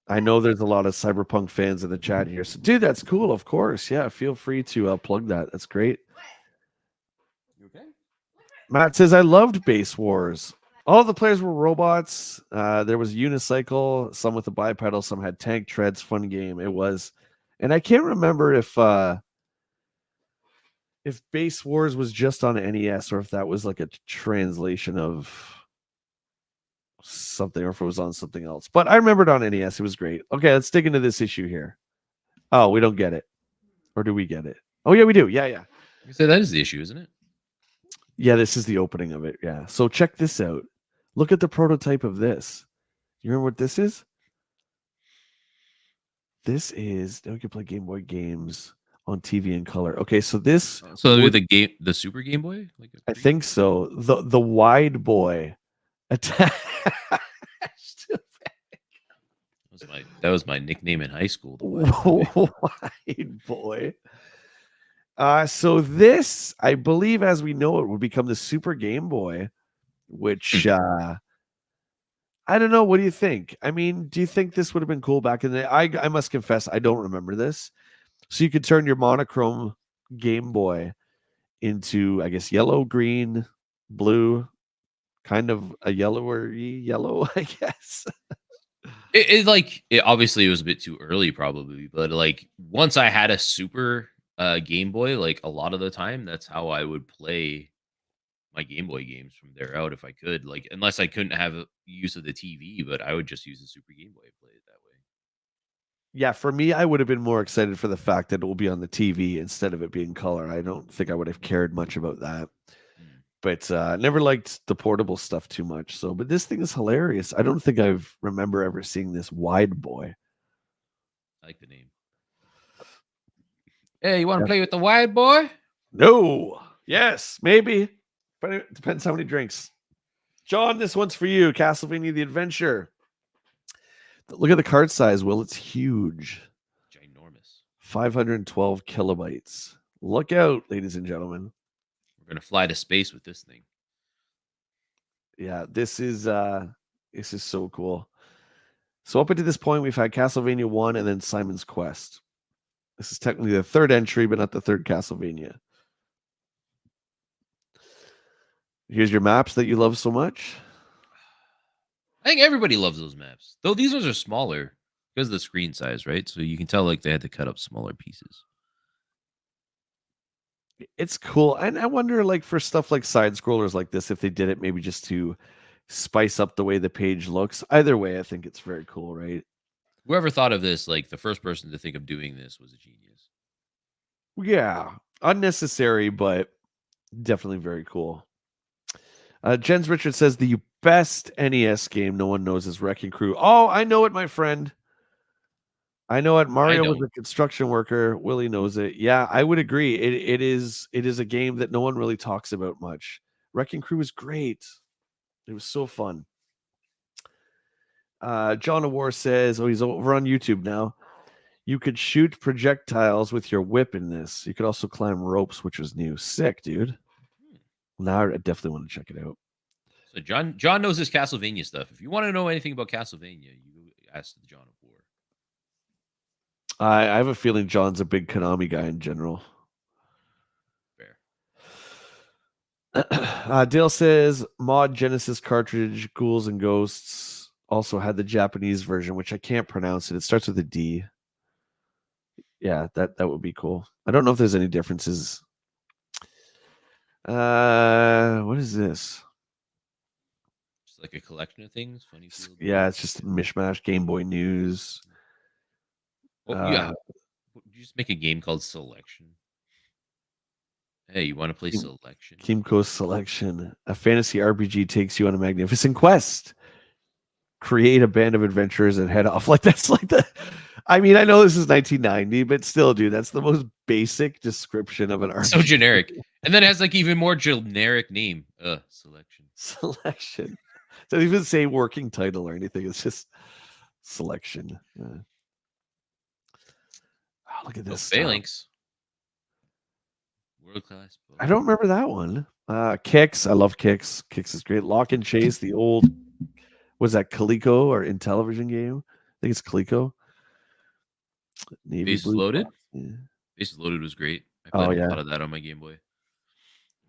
I know there's a lot of cyberpunk fans in the chat here. So, dude, that's cool. Of course. Yeah, feel free to plug that. That's great. You okay? Matt says, I loved Base Wars. All the players were robots. There was unicycle, some with a bipedal, some had tank treads. Fun game. It was. And I can't remember if Base Wars was just on NES or if that was like a translation of something or if it was on something else. But I remember it on NES. It was great. Okay, let's dig into this issue here. Oh, we don't get it. Or do we get it? Oh, yeah, we do. Yeah, yeah. You say that is the issue, isn't it? Yeah, this is the opening of it. Yeah. So check this out. Look at the prototype of this. You remember what this is? This is now we can play Game Boy games on TV in color. Okay, so this So would the Super Game Boy, like I think so. The wide boy attached to that was my nickname in high school. The Wide Boy. wide boy. So this, I believe, as we know it, would become the Super Game Boy, which I don't know. What do you think? I mean, do you think this would have been cool back in the day? I must confess, I don't remember this. So you could turn your monochrome Game Boy into, I guess, yellow, green, blue, kind of a yellower yellow, I guess. It obviously it was a bit too early, probably, but like once I had a Super Game Boy, like a lot of the time, that's how I would play my Game Boy games from there out if I could. Like unless I couldn't have use of the TV, but I would just use the Super Game Boy and play it that way. Yeah, for me, I would have been more excited for the fact that it will be on the TV instead of it being color. I don't think I would have cared much about that. Hmm. But never liked the portable stuff too much. So, but this thing is hilarious. I don't think I've remember ever seeing this wide boy. I like the name. Hey, you want to Yeah. play with the Wide Boy? No. Yes, maybe. But it depends how many drinks. John, this one's for you. Castlevania the Adventure. Look at the card size, Will. It's huge. Ginormous. 512 kilobytes. Look out, ladies and gentlemen. We're gonna fly to space with this thing. Yeah, this is so cool. So up until this point, we've had Castlevania 1 and then Simon's Quest. This is technically the third entry, but not the third Castlevania. Here's your maps that you love so much. I think everybody loves those maps. Though these ones are smaller because of the screen size, right? So you can tell like they had to cut up smaller pieces. It's cool. And I wonder, like, for stuff like side scrollers like this, if they did it maybe just to spice up the way the page looks. Either way, I think it's very cool, right? Whoever thought of this, like the first person to think of doing this was a genius. Yeah. Unnecessary, but definitely very cool. Jens Richard says the best NES game no one knows is Wrecking Crew. Oh, I know it, my friend. I know it. Mario was a construction worker. Willie knows it. Yeah, I would agree. It is a game that no one really talks about much. Wrecking Crew was great. It was so fun. John Awar says, oh, he's over on YouTube now. You could shoot projectiles with your whip in this. You could also climb ropes, which was new. Sick, dude. Hmm. Now I definitely want to check it out. So John knows his Castlevania stuff. If you want to know anything about Castlevania, you ask the John of War. I have a feeling John's a big Konami guy in general. Fair. Dale says mod Genesis cartridge Ghouls and Ghosts also had the Japanese version, which I can't pronounce it. It starts with a D. Yeah, that would be cool. I don't know if there's any differences. What is this? Just like a collection of things. Funny Field. Yeah, it's just mishmash. Game Boy News. Oh yeah. You just make a game called Selection. Hey, you want to play Selection? Kimco's Selection. A fantasy RPG takes you on a magnificent quest. Create a band of adventurers and head off. Like that's like the. I mean, I know this is 1990, but still, dude, that's the most basic description of an RPG. So generic, and then it has like even more generic name. Selection. Selection. Doesn't even say working title or anything. It's just Selection. Oh, look at this. Phalanx. World class. I don't remember that one. Kicks. I love Kicks. Kicks is great. Lock and Chase, the old, was that Coleco or Intellivision game? I think it's Coleco. Navy Bases Blue. Loaded. Yeah. Bases Loaded was great. I played a lot of that on my Game Boy.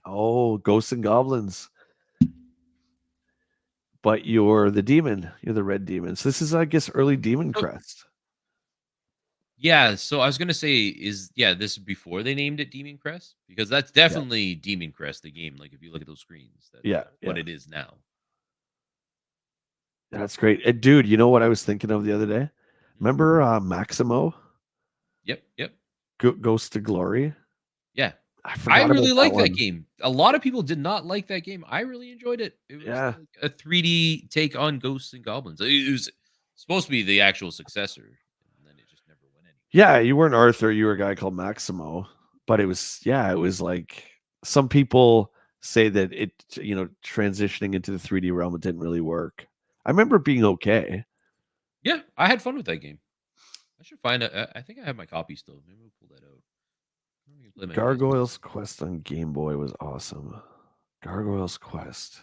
Oh, Ghosts and Goblins. But you're the demon. You're the red demon. So this is, I guess, early Demon Crest. Yeah, so I was gonna say, this before they named it Demon Crest? Because that's definitely Demon Crest, the game. Like if you look at those screens, that's what it is now. That's great. And dude, you know what I was thinking of the other day? Remember Maximo? Yep. Ghost to Glory? Yeah. I really like that game. A lot of people did not like that game. I really enjoyed it. It was like a 3D take on Ghosts and Goblins. It was supposed to be the actual successor, and then it just never went anywhere. Yeah, you weren't Arthur. You were a guy called Maximo. But it was like some people say that it, transitioning into the 3D realm, it didn't really work. I remember it being okay. Yeah, I had fun with that game. I should find it. I think I have my copy still. Maybe we'll pull that out. Gargoyle's Quest on Game Boy was awesome. Gargoyle's Quest.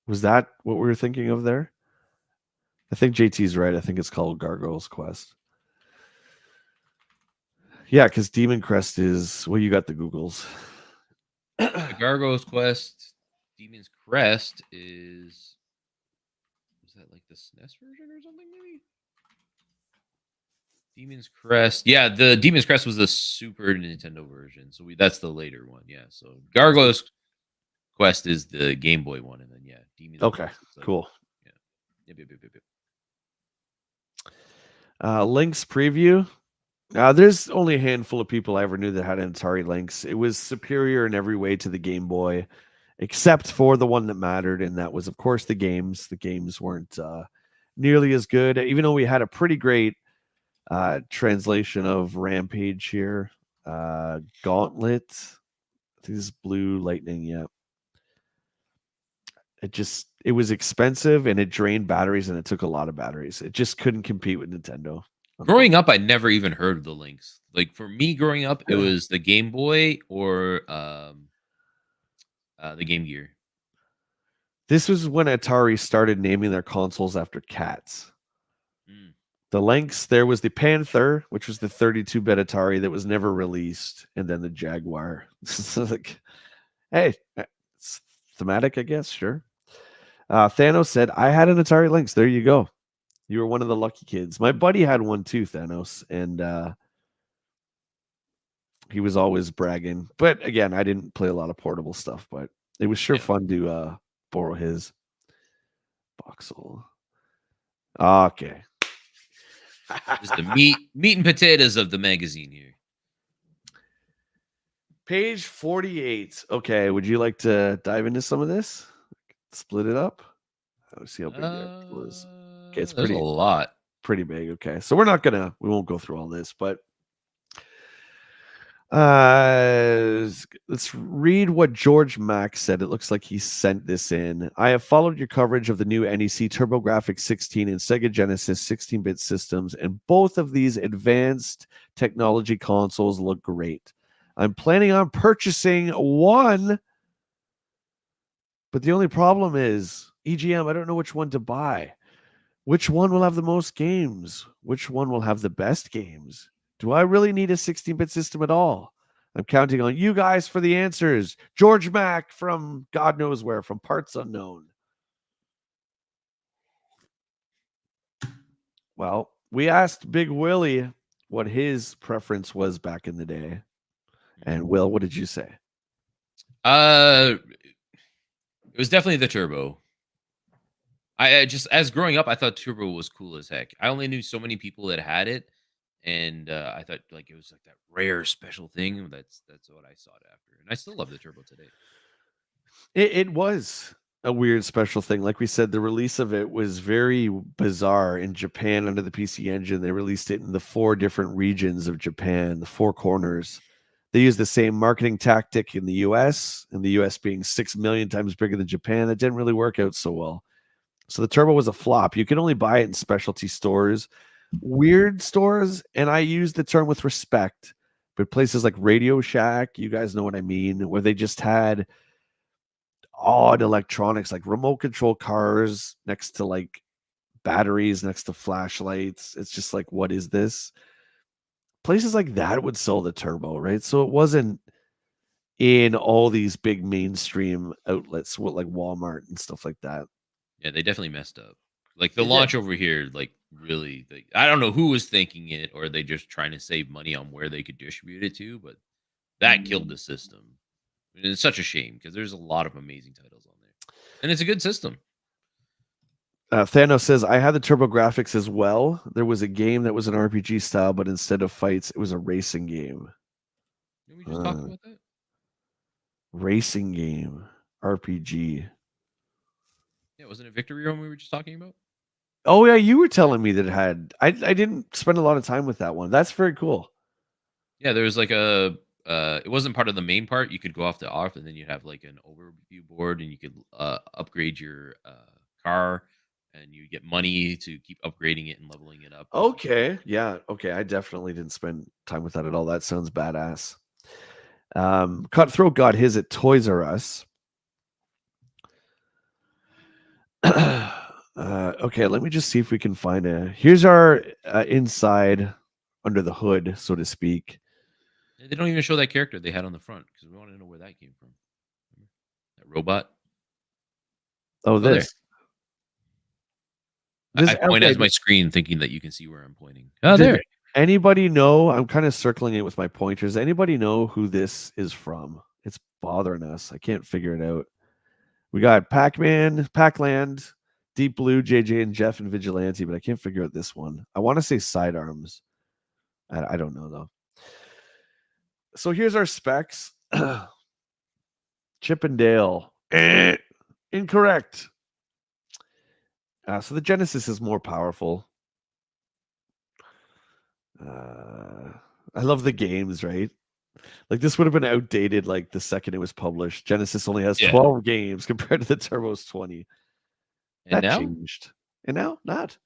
Was that what we were thinking of there? I think JT's right. I think it's called Gargoyle's Quest. Yeah, because Demon Crest is, well, you got the Googles. The Gargoyle's Quest, Demon's Crest is that like the SNES version or something, maybe? Demon's Crest. Yeah, the Demon's Crest was the Super Nintendo version. So that's the later one. Yeah. So Gargoyle's Quest is the Game Boy one. And then, Demon's Quest. Cool. Yeah. Yep. Lynx preview. There's only a handful of people I ever knew that had an Atari Lynx. It was superior in every way to the Game Boy, except for the one that mattered. And that was, of course, the games. The games weren't nearly as good, even though we had a pretty great translation of Rampage here. Gauntlet. I think this is Blue Lightning. Yeah. It was expensive and it drained batteries and it took a lot of batteries. It just couldn't compete with Nintendo. Growing up, I never even heard of the Lynx. Like for me growing up, it was the Game Boy or the Game Gear. This was when Atari started naming their consoles after cats. The Lynx, there was the Panther, which was the 32-bit Atari that was never released, and then the Jaguar. So like, hey, it's thematic, I guess. Sure. Thanos said, I had an Atari Lynx. There you go. You were one of the lucky kids. My buddy had one too, Thanos, and he was always bragging. But again, I didn't play a lot of portable stuff, but it was sure fun to borrow his. Voxel. Okay. Just the meat and potatoes of the magazine here. Page 48. Okay, would you like to dive into some of this? Split it up. Let's see how big the article is. Okay, it's a lot. Pretty big. Okay, so we won't go through all this, but Let's read what George Mack said. It looks like he sent this in. I have followed your coverage of the new NEC TurboGrafx 16 and Sega Genesis 16-bit systems, and both of these advanced technology consoles look great. I'm planning on purchasing one, but the only problem is EGM. I don't know which one to buy. Which one will have the most games? Which one will have the best games? Do I really need a 16-bit system at all? I'm counting on you guys for the answers. George Mack from God knows where, from Parts Unknown. Well, we asked Big Willie what his preference was back in the day. And Will, what did you say? It was definitely the turbo. I just, as growing up, I thought turbo was cool as heck. I only knew so many people that had it, and I thought like it was like that rare special thing. That's what I sought after, and I still love the turbo today. It was a weird special thing. Like we said, the release of it was very bizarre in Japan under the PC Engine. They released it in the 4 different regions of Japan, the 4 corners. They used the same marketing tactic in the US, and the US being 6 million times bigger than Japan. It didn't really work out so well. So the Turbo was a flop. You can only buy it in specialty stores, weird stores, and I use the term with respect, but places like Radio Shack, you guys know what I mean, where they just had odd electronics like remote control cars next to like batteries, next to flashlights. It's just like, what is this? Places like that would sell the Turbo, right? So it wasn't in all these big mainstream outlets like Walmart and stuff like that. Yeah, they definitely messed up. Like the They did. launch over here, like really, like, I don't know who was thinking it, or they just trying to save money on where they could distribute it to, but that killed the system. And it's such a shame because there's a lot of amazing titles on there, and it's a good system. Thanos says, I had the TurboGrafx as well. There was a game that was an RPG style, but instead of fights, it was a racing game. Didn't we just talk about that? Racing game, RPG. Yeah, wasn't it Victory Room we were just talking about? Oh, yeah, you were telling me that it had. I didn't spend a lot of time with that one. That's very cool. Yeah, there was like a. It wasn't part of the main part. You could go off the off, and then you'd have like an overview board, and you could upgrade your car, and you get money to keep upgrading it and leveling it up. Okay. Yeah. Okay. I definitely didn't spend time with that at all. That sounds badass. Cutthroat got his at Toys R Us. Okay, let me just see if we can find a. Here's our inside under the hood, so to speak. They don't even show that character they had on the front because we wanted to know where that came from. That robot. Oh, Oh, there. this. This I point okay. at my screen thinking that you can see where I'm pointing. Oh, Did there. anybody know? I'm kind of circling it with my pointers. Anybody know who this is from? It's bothering us. I can't figure it out. We got Pac-Man, Pac-Land, Deep Blue, JJ, and Jeff, and Vigilante, but I can't figure out this one. I want to say Sidearms. I don't know though. So here's our specs. Chip and Dale. Incorrect. So the Genesis is more powerful. I love the games, right? Like this would have been outdated like the second it was published. Genesis only has 12 games compared to the Turbo's 20. And That now? changed. And now not.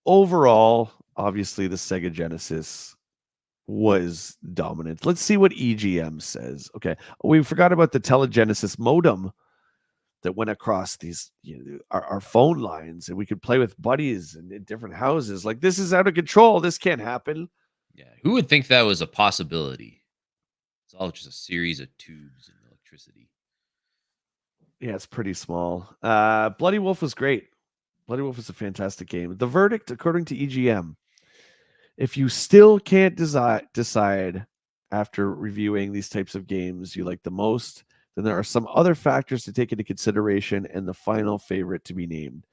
Overall, obviously the Sega Genesis was dominant. Let's see what EGM says. Okay. We forgot about the Telegenesis modem that went across these our phone lines, and we could play with buddies and in different houses. Like, this is out of control. This can't happen. Yeah. Who would think that was a possibility? It's all just a series of tubes and electricity. Yeah, it's pretty small. Bloody Wolf was great. Bloody Wolf is a fantastic game. The verdict, according to EGM, if you still can't decide after reviewing these types of games you like the most, then there are some other factors to take into consideration and the final favorite to be named.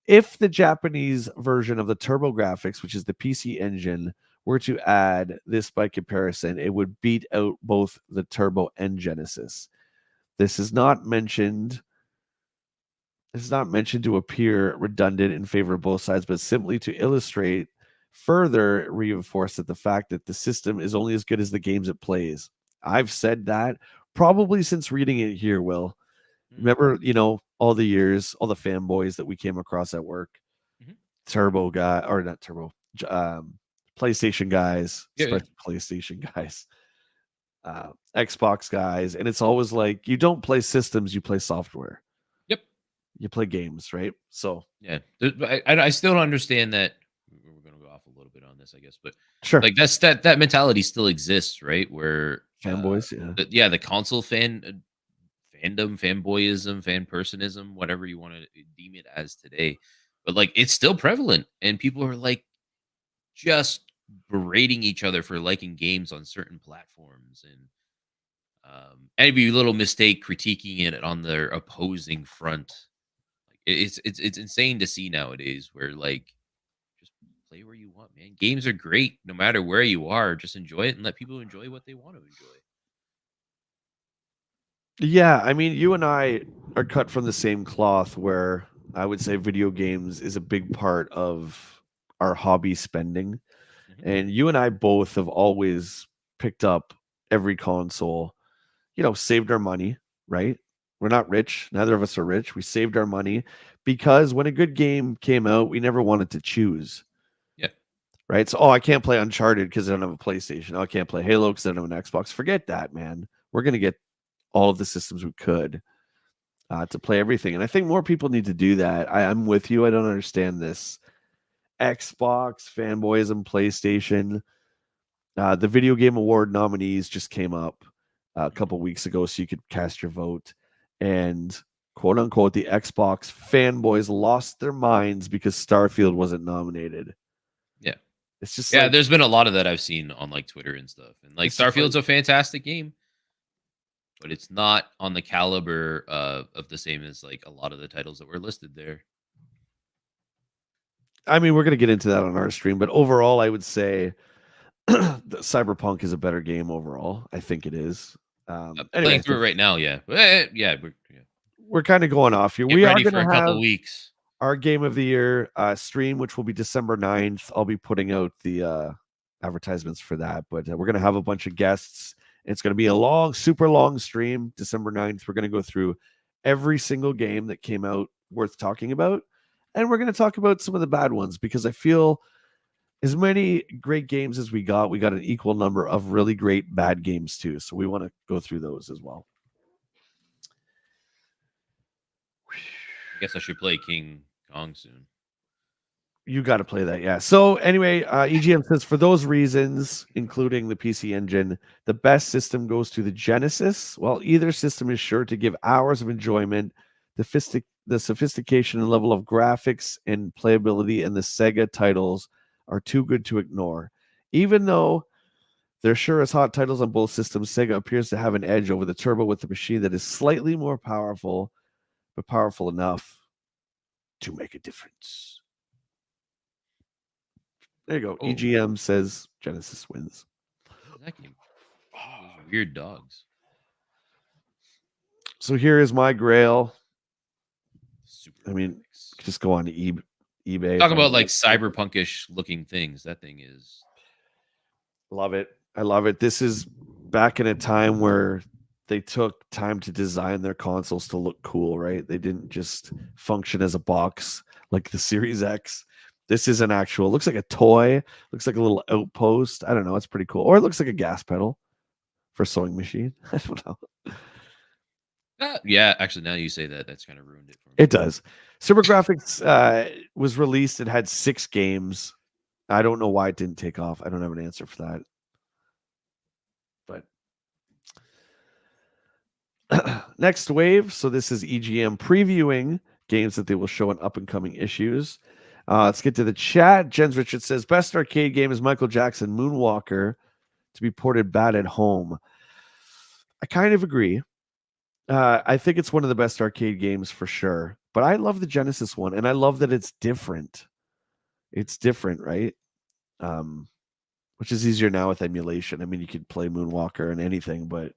If the Japanese version of the TurboGrafx, which is the PC Engine, were to add this by comparison, it would beat out both the Turbo and Genesis. This is not mentioned. This is not mentioned to appear redundant in favor of both sides, but simply to illustrate further reinforce that the fact that the system is only as good as the games it plays. I've said that probably since reading it here, Will. Mm, Remember, all the years, all the fanboys that we came across at work, mhm. Turbo guy, or not Turbo, PlayStation guys, Yeah, yeah. especially PlayStation guys, Xbox guys. And it's always like, you don't play systems, you play software, Yep. you play games, right? So, Yeah. But I still don't understand that. We're gonna go off a little bit on this, I guess, but sure, like that mentality still exists, right? Where fanboys, yeah. yeah, the console fandom, fanboyism, fan personism, whatever you want to deem it as today. But like it's still prevalent and people are like just berating each other for liking games on certain platforms and every little mistake critiquing it on their opposing front. Like it's insane to see nowadays where like just play where you want, man. Games are great no matter where you are. Just enjoy it and let people enjoy what they want to enjoy. Yeah, I mean, you and I are cut from the same cloth where I would say video games is a big part of our hobby spending. Hmm. And you and I both have always picked up every console, saved our money, right? We're not rich. Neither of us are rich. We saved our money because when a good game came out, we never wanted to choose, Yeah. right? So, oh, I can't play Uncharted because I don't have a PlayStation. Oh, I can't play Halo because I don't have an Xbox. Forget that, man. We're going to get all of the systems we could to play everything. And I think more people need to do that. I'm with you. I don't understand this Xbox fanboyism, PlayStation. The Video Game Award nominees just came up a Hmm. couple weeks ago, so you could cast your vote. And quote unquote, the Xbox fanboys lost their minds because Starfield wasn't nominated. Yeah. It's just Yeah, like, there's been a lot of that I've seen on like Twitter and stuff. And like it's just like, Starfield's a fantastic game, but it's not on the caliber of the same as like a lot of the titles that were listed there. I mean, we're going to get into that on our stream, but overall, I would say Cyberpunk is a better game overall. I think it is. Playing Anyway, through it right now, yeah. Yeah, yeah. we're kind of going off here. Get We are ready going for a to couple have weeks. our game of the year stream, which will be December 9th. I'll be putting out the advertisements for that, but we're going to have a bunch of guests. It's going to be a long, super long stream, December 9th. We're going to go through every single game that came out worth talking about. And we're going to talk about some of the bad ones because I feel as many great games as we got an equal number of really great bad games too. So we want to go through those as well. I guess I should play King Kong soon. You got to play that, yeah. So anyway, EGM says for those reasons, including the PC Engine, the best system goes to the Genesis. While either system is sure to give hours of enjoyment, the sophistication and level of graphics and playability in the Sega titles are too good to ignore. Even though they're sure as hot titles on both systems, Sega appears to have an edge over the Turbo with a machine that is slightly more powerful, but powerful enough to make a difference. There you go. Oh, EGM says Genesis wins. what is that game? What are those weird dogs? So here is my grail. Super I mean, graphics. just go on to eBay. Talk Find about a like website. cyberpunkish looking things. That thing is. Love it. I love it. This is back in a time where they took time to design their consoles to look cool, right? They didn't just function as a box like the Series X. This is an actual, looks like a toy, looks like a little outpost. I don't know. It's pretty cool. Or it looks like a gas pedal for a sewing machine. I don't know. Yeah, actually, now you say that, that's kind of ruined it for me. It does. Super Graphics was released. It had 6 games. I don't know why it didn't take off. I don't have an answer for that. But next wave. So this is EGM previewing games that they will show in up and coming issues. Let's get to the chat. Jens Richard says best arcade game is Michael Jackson Moonwalker to be ported bad at home. I kind of agree. I think it's one of the best arcade games for sure. But I love the Genesis one, and I love that it's different. It's different, right? Which is easier now with emulation. I mean, you could play Moonwalker and anything, but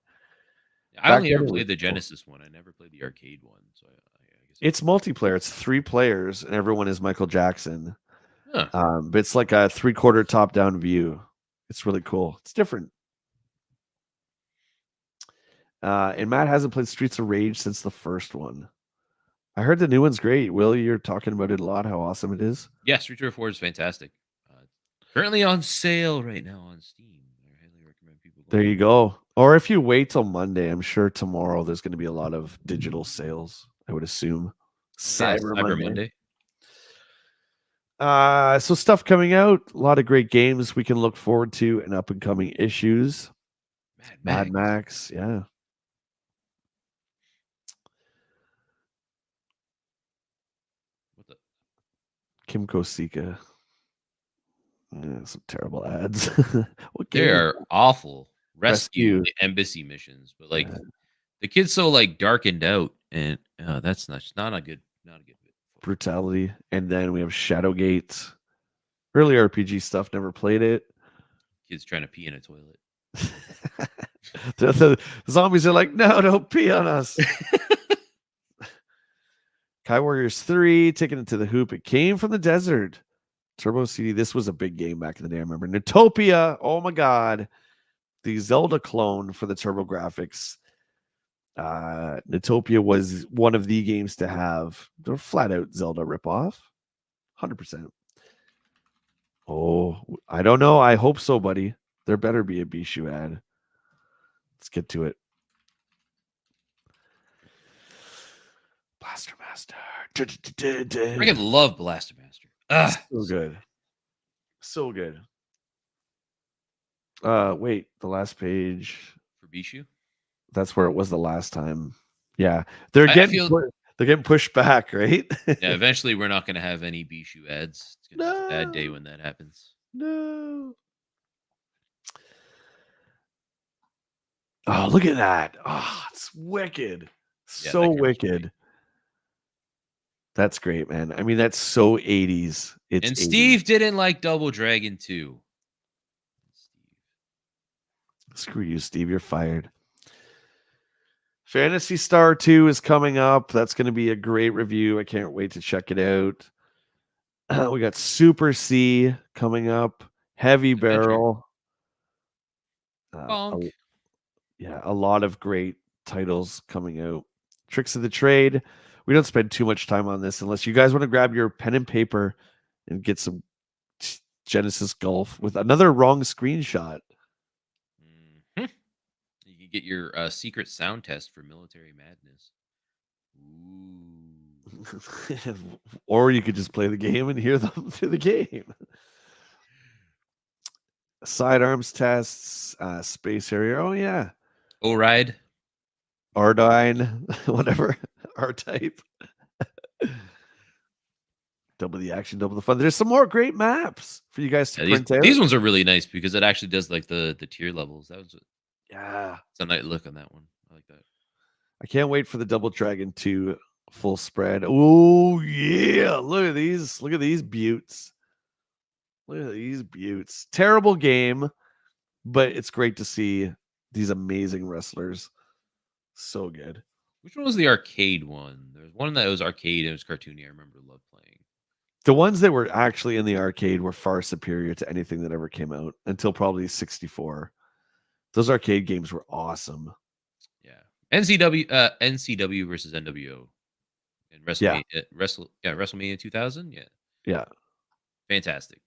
I back only then ever it was played the cool. Genesis one. I never played the arcade one, so I guess I It's multiplayer. It's 3 players, and everyone is Michael Jackson. Huh. But it's like a 3/4 top-down view. It's really cool. It's different. And Matt hasn't played Streets of Rage since the first one. I heard the new one's great. Will, you're talking about it a lot, how awesome it is. Yeah, Street Fighter 4 is fantastic. Currently on sale right now on Steam. I highly recommend people There going. you go. Or if you wait till Monday, I'm sure tomorrow there's going to be a lot of digital sales, I would assume. Oh yeah, Cyber Cyber Monday. Monday. So stuff coming out, a lot of great games we can look forward to and up and coming issues. Mad Max, yeah. What the? Kimco Sika. Yeah, some terrible ads. What They game? are awful. Rescue Rescue. the embassy missions, but like the kid's so like darkened out, and that's not a good bit. Brutality. And then we have Shadowgate. Early RPG stuff, never played it. Kids trying to pee in a toilet. The zombies are like, no, don't pee on us. Kai Warriors 3, taking it to the hoop. It came from the desert. Turbo CD, this was a big game back in the day. I remember. Nutopia, oh my God. The Zelda clone for the Turbo Graphics. Nutopia was one of the games to have. They're flat out Zelda ripoff. 100%. Oh, I don't know. I hope so, buddy. There better be a Bishu ad. Let's get to it. Blaster Master. Freaking love Blaster Master. So good. So good. Wait, the last page. For Bishu. That's where it was the last time. Yeah. They're I getting feel they're getting pushed back, right? yeah. Eventually, we're not going to have any Bishu ads. It's going to be a sad day No. when that happens. No. Oh, look at that. Oh, it's wicked. Yeah, So that camera's wicked. great. That's great, man. I mean, that's so 80s. It's And 80s. Steve didn't like Double Dragon 2. Screw you, Steve. You're fired. Phantasy Star 2 is coming up. That's going to be a great review. I can't wait to check it out. We got Super C coming up. Heavy Adventure. Barrel. Bonk. A lot of great titles coming out. Tricks of the Trade. We don't spend too much time on this unless you guys want to grab your pen and paper and get some Genesis Golf with another wrong screenshot. Mhm. You can get your secret sound test for Military Madness. Ooh. Or you could just play the game and hear them through the game. Sidearms tests, Space Harrier. Oh, yeah. O-Ride. Ardine, whatever. R-Type. Double the action, double the fun. There's some more great maps for you guys to print out. These ones are really nice because it actually does like the tier levels. It's a nice look on that one. I like that. I can't wait for the Double Dragon 2 full spread. Oh yeah. Look at these. Look at these buttes. Look at these buttes. Terrible game, but it's great to see these amazing wrestlers. So good. Which one was the arcade one? There was one that was arcade and it was cartoony. I remember love playing. The ones that were actually in the arcade were far superior to anything that ever came out until probably 64. Those arcade games were awesome. Yeah. NCW versus NWO. And WrestleMania 2000. Yeah. Yeah. Fantastic.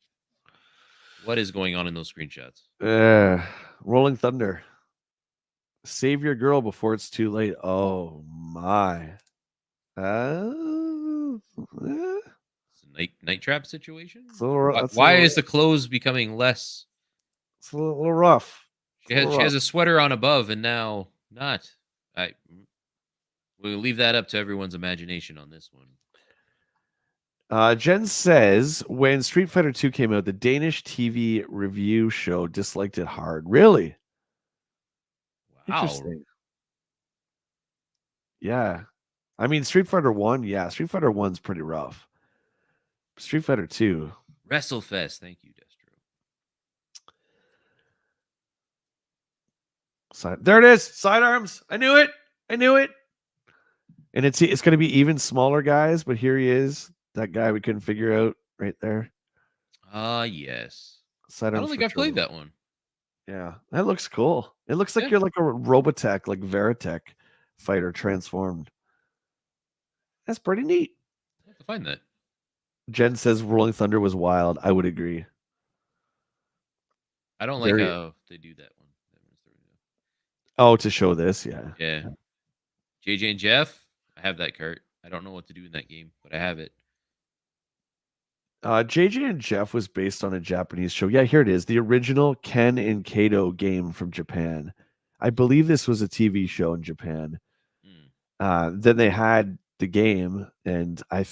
What is going on in those screenshots? Rolling Thunder. Save your girl before it's too late. Oh my. It's a night trap situation. So Why is the clothes becoming less? It's a little rough. She has a sweater on above and now not. We'll leave that up to everyone's imagination on this one. Jen says when Street Fighter 2 came out, the Danish TV review show disliked it hard. Really? Wow. Interesting. Yeah. I mean, Street Fighter 1, yeah. Street Fighter 1's pretty rough. Street Fighter 2. WrestleFest. Thank you, Destro. There it is. Sidearms. I knew it. And it's going to be even smaller guys, but here he is. That guy we couldn't figure out right there. Ah, yes. I Sidearms don't think for I've played children. that one. Yeah, that looks cool. It looks like Yeah, you're like a Robotech, like Veritech fighter transformed. That's pretty neat. I'll have to find that. Jen says Rolling Thunder was wild. I would agree. I don't like Very. how they do that one. Oh, to show this, yeah. Yeah. JJ and Jeff, I have that cart. I don't know what to do in that game, but I have it. JJ and Jeff was based on a Japanese show. Yeah, here it is. The original Ken and Kato game from Japan. I believe this was a TV show in Japan. Hmm. Then they had the game, and I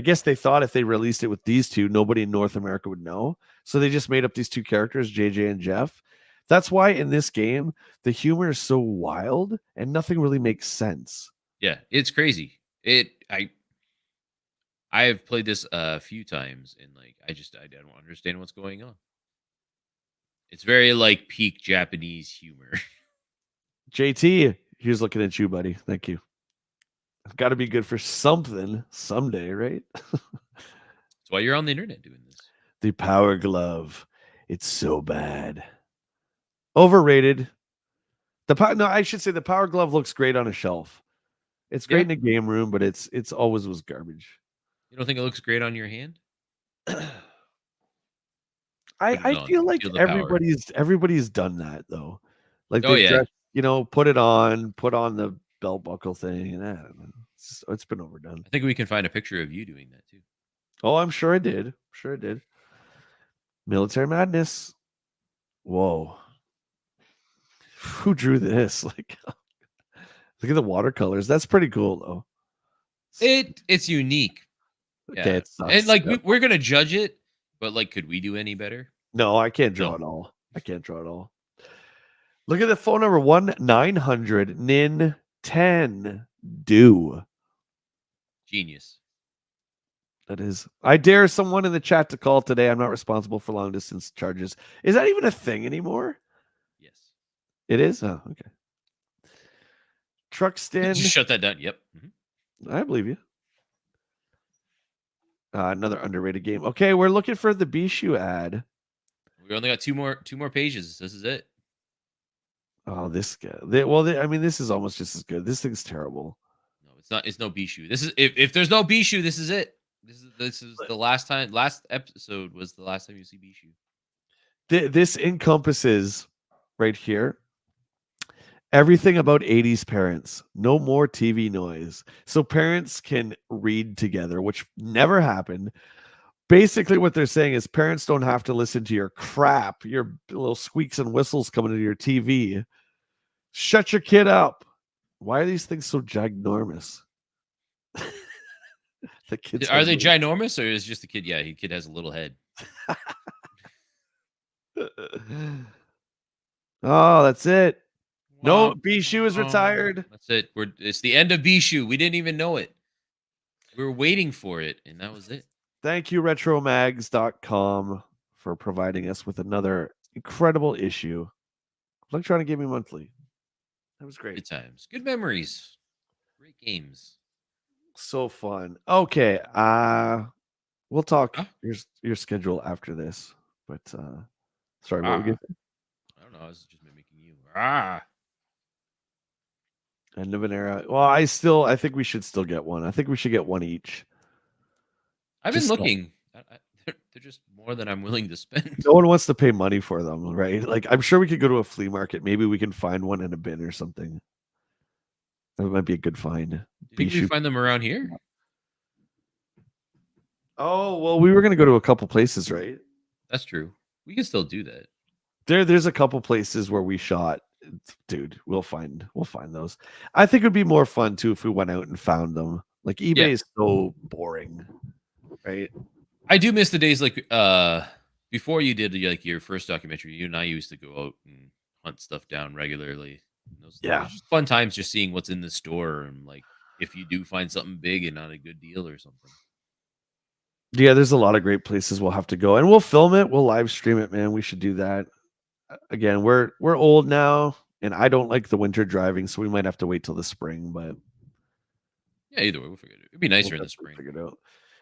guess they thought if they released it with these two, nobody in North America would know. So they just made up these two characters, JJ and Jeff. That's why in this game the humor is so wild and nothing really makes sense. Yeah, it's crazy. I have played this a few times and like I don't understand what's going on. It's very like peak Japanese humor. JT, here's looking at you, buddy. Thank you. I've got to be good for something someday, right? That's why you're on the internet doing this. The Power Glove. It's so bad. Overrated. No, I should say the Power Glove looks great on a shelf. It's great Yeah. in a game room, but it's always was garbage. You don't think it looks great on your hand? I Put it I on. feel like Feel the power. everybody's done that though. Like Oh they've yeah. dressed, put on the belt buckle thing, and I don't know. It's been overdone. I think we can find a picture of you doing that too. Oh, I'm sure I did. Sure I did. Military Madness. Whoa. Who drew this? Like, look at the watercolors. That's pretty cool though. It's unique. Okay, Yeah. it And sucks. like Yep. we're gonna judge it, but like could we do any better? No, I can't draw No. it all. I can't draw it all. Look at the phone number 1-900 NIN 10 do. Genius. That is. I dare someone in the chat to call today. I'm not responsible for long distance charges. Is that even a thing anymore? Yes. It is? Oh, okay. Just Truxton. shut that down. Yep. I believe you. Another underrated game. Okay, we're looking for the Bishu ad. We only got two more pages. This is it. Oh, this guy. I mean, this is almost just as good. This thing's terrible. No, it's not. It's no Bishu. This is if there's no Bishu, this is it. This is the last time. Last episode was the last time you see Bishu. This encompasses right here everything about 80s parents. No more TV noise. So parents can read together, which never happened. Basically, what they're saying is parents don't have to listen to your crap, your little squeaks and whistles coming into your TV. Shut your kid up. Why are these things so ginormous? The kids Are they ginormous or is just the kid? Yeah, the kid has a little head. Oh, that's it. No, Bishu is retired. That's it. It's the end of Bishu. We didn't even know it. We were waiting for it, and that was it. Thank you, retromags.com, for providing us with another incredible issue. Electronic Gaming Monthly. That was great. Good times. Good memories. Great games. So fun. Okay. We'll talk Huh? your schedule after this. But sorry, what we get? I don't know. I was just mimicking you. Ah. End of an era. Well, I think we should still get one. I think we should get one each. I've been Just looking. They're just more than I'm willing to spend. no one wants to pay money for them, right? Like I'm sure we could go to a flea market. Maybe we can find one in a bin or something. That might be a good find. Do you think we Bishu. find them around here? Oh, well, we were gonna go to a couple places, right? That's true. We can still do that. There's a couple places where we shot. Dude, we'll find those. I think it would be more fun too if we went out and found them. Like eBay Yeah. is so boring, right? I do miss the days like before you did like your first documentary. You and I used to go out and hunt stuff down regularly. Those Yeah. just fun times, just seeing what's in the store and like if you do find something big and not a good deal or something. Yeah, there's a lot of great places we'll have to go, and we'll film it. We'll live stream it, man. We should do that. Again, we're old now, and I don't like the winter driving, so we might have to wait till the spring. But yeah, either way, we'll figure it out. It'd be nicer in the definitely spring. figure it out.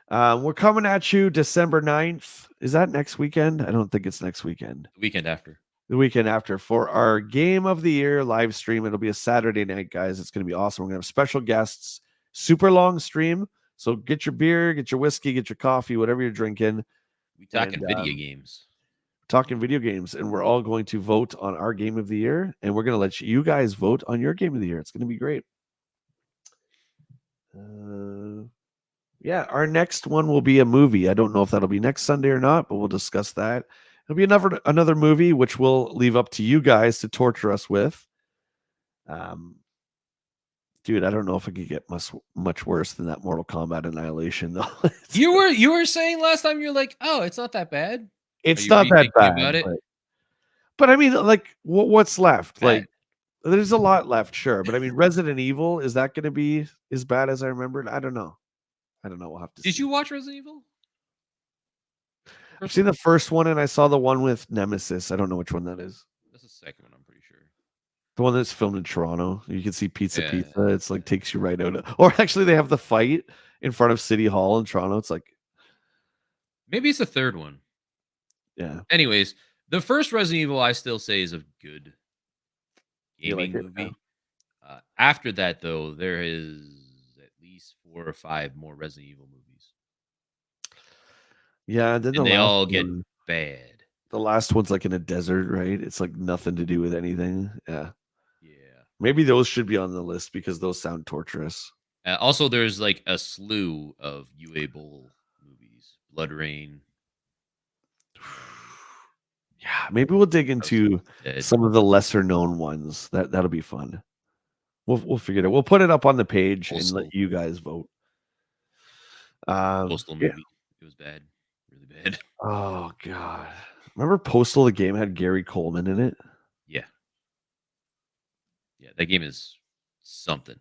We're coming at you December 9th. Is that next weekend? I don't think it's next weekend. The weekend after. The weekend after for our Game of the Year live stream. It'll be a Saturday night, guys. It's going to be awesome. We're going to have special guests, super long stream. So get your beer, get your whiskey, get your coffee, whatever you're drinking. We And talking video games. talking video games. And we're all going to vote on our Game of the Year. And we're going to let you guys vote on your Game of the Year. It's going to be great. Yeah, our next one will be a movie. I don't know if that'll be next Sunday or not, but we'll discuss that. It'll be another movie, which we'll leave up to you guys to torture us with. Dude, I don't know if it could get much worse than that Mortal Kombat Annihilation, though. You were saying last time you're like, oh, it's not that bad. It's not that bad, about it. But I mean, like, what's left? Bad. Like, there's a lot left, sure. But I mean, Resident Evil, is that going to be as bad as I remembered? I don't know. We'll have to see. Did you watch Resident Evil? I've seen the first one, and I saw the one with Nemesis. I don't know which one that is. That's the second one, I'm pretty sure. The one that's filmed in Toronto. You can see Pizza. It's like takes you right out of, or actually they have the fight in front of City Hall in Toronto. It's like, maybe it's the third one. Yeah. Anyways, the first Resident Evil I still say is a good gaming movie. Yeah. After that, though, there is at least 4 or 5 more Resident Evil movies. Yeah, then they all get bad. The last one's like in a desert, right? It's like nothing to do with anything. Yeah. Yeah. Maybe those should be on the list because those sound torturous. Also, there's like a slew of UA Bowl movies. Blood Rain. Yeah, maybe we'll dig into some of the lesser known ones. That'll be fun. We'll figure it out. We'll put it up on the page and let you guys vote. Postal movie. It was bad. Really bad. Oh god. Remember Postal, the game had Gary Coleman in it? Yeah. Yeah, that game is something.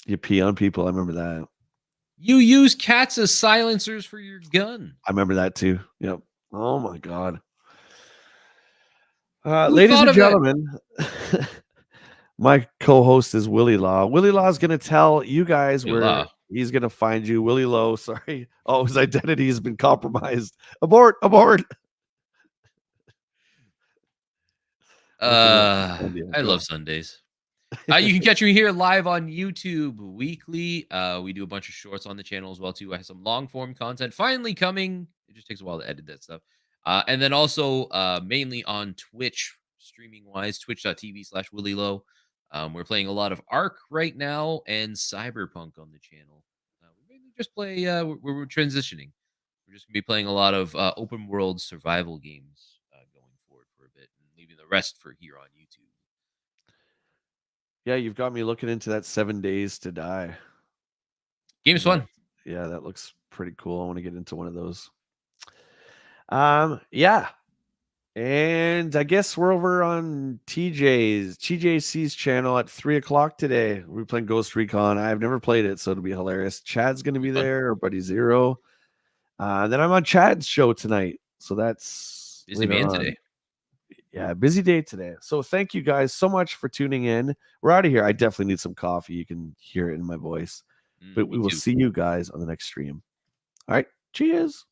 You pee on people. I remember that. You use cats as silencers for your gun. I remember that too. Yep. Oh my god. Ladies and gentlemen, my co-host is Willie Law. Willie Law is going to tell you guys where he's going to find you. Willie Lowe, sorry. Oh, his identity has been compromised. Abort. I love Sundays. You can catch me here live on YouTube weekly. We do a bunch of shorts on the channel as well too. I have some long form content finally coming. It just takes a while to edit that stuff. And then also mainly on Twitch, streaming wise, twitch.tv/Willie Lowe. We're playing a lot of Ark right now and Cyberpunk on the channel. We mainly just play. We're transitioning. We're just gonna be playing a lot of open world survival games going forward for a bit, and leaving the rest for here on YouTube. Yeah, you've got me looking into that 7 Days to Die. Game's fun. Yeah, that looks pretty cool. I want to get into one of those. Yeah. And I guess we're over on TJC's channel at 3:00 today. We're playing Ghost Recon. I've never played it, so it'll be hilarious. Chad's gonna be there, our buddy Zero. Then I'm on Chad's show tonight. So that's busy man today. Yeah, busy day today. So thank you guys so much for tuning in. We're out of here. I definitely need some coffee. You can hear it in my voice. But we will see you guys on the next stream. All right. Cheers.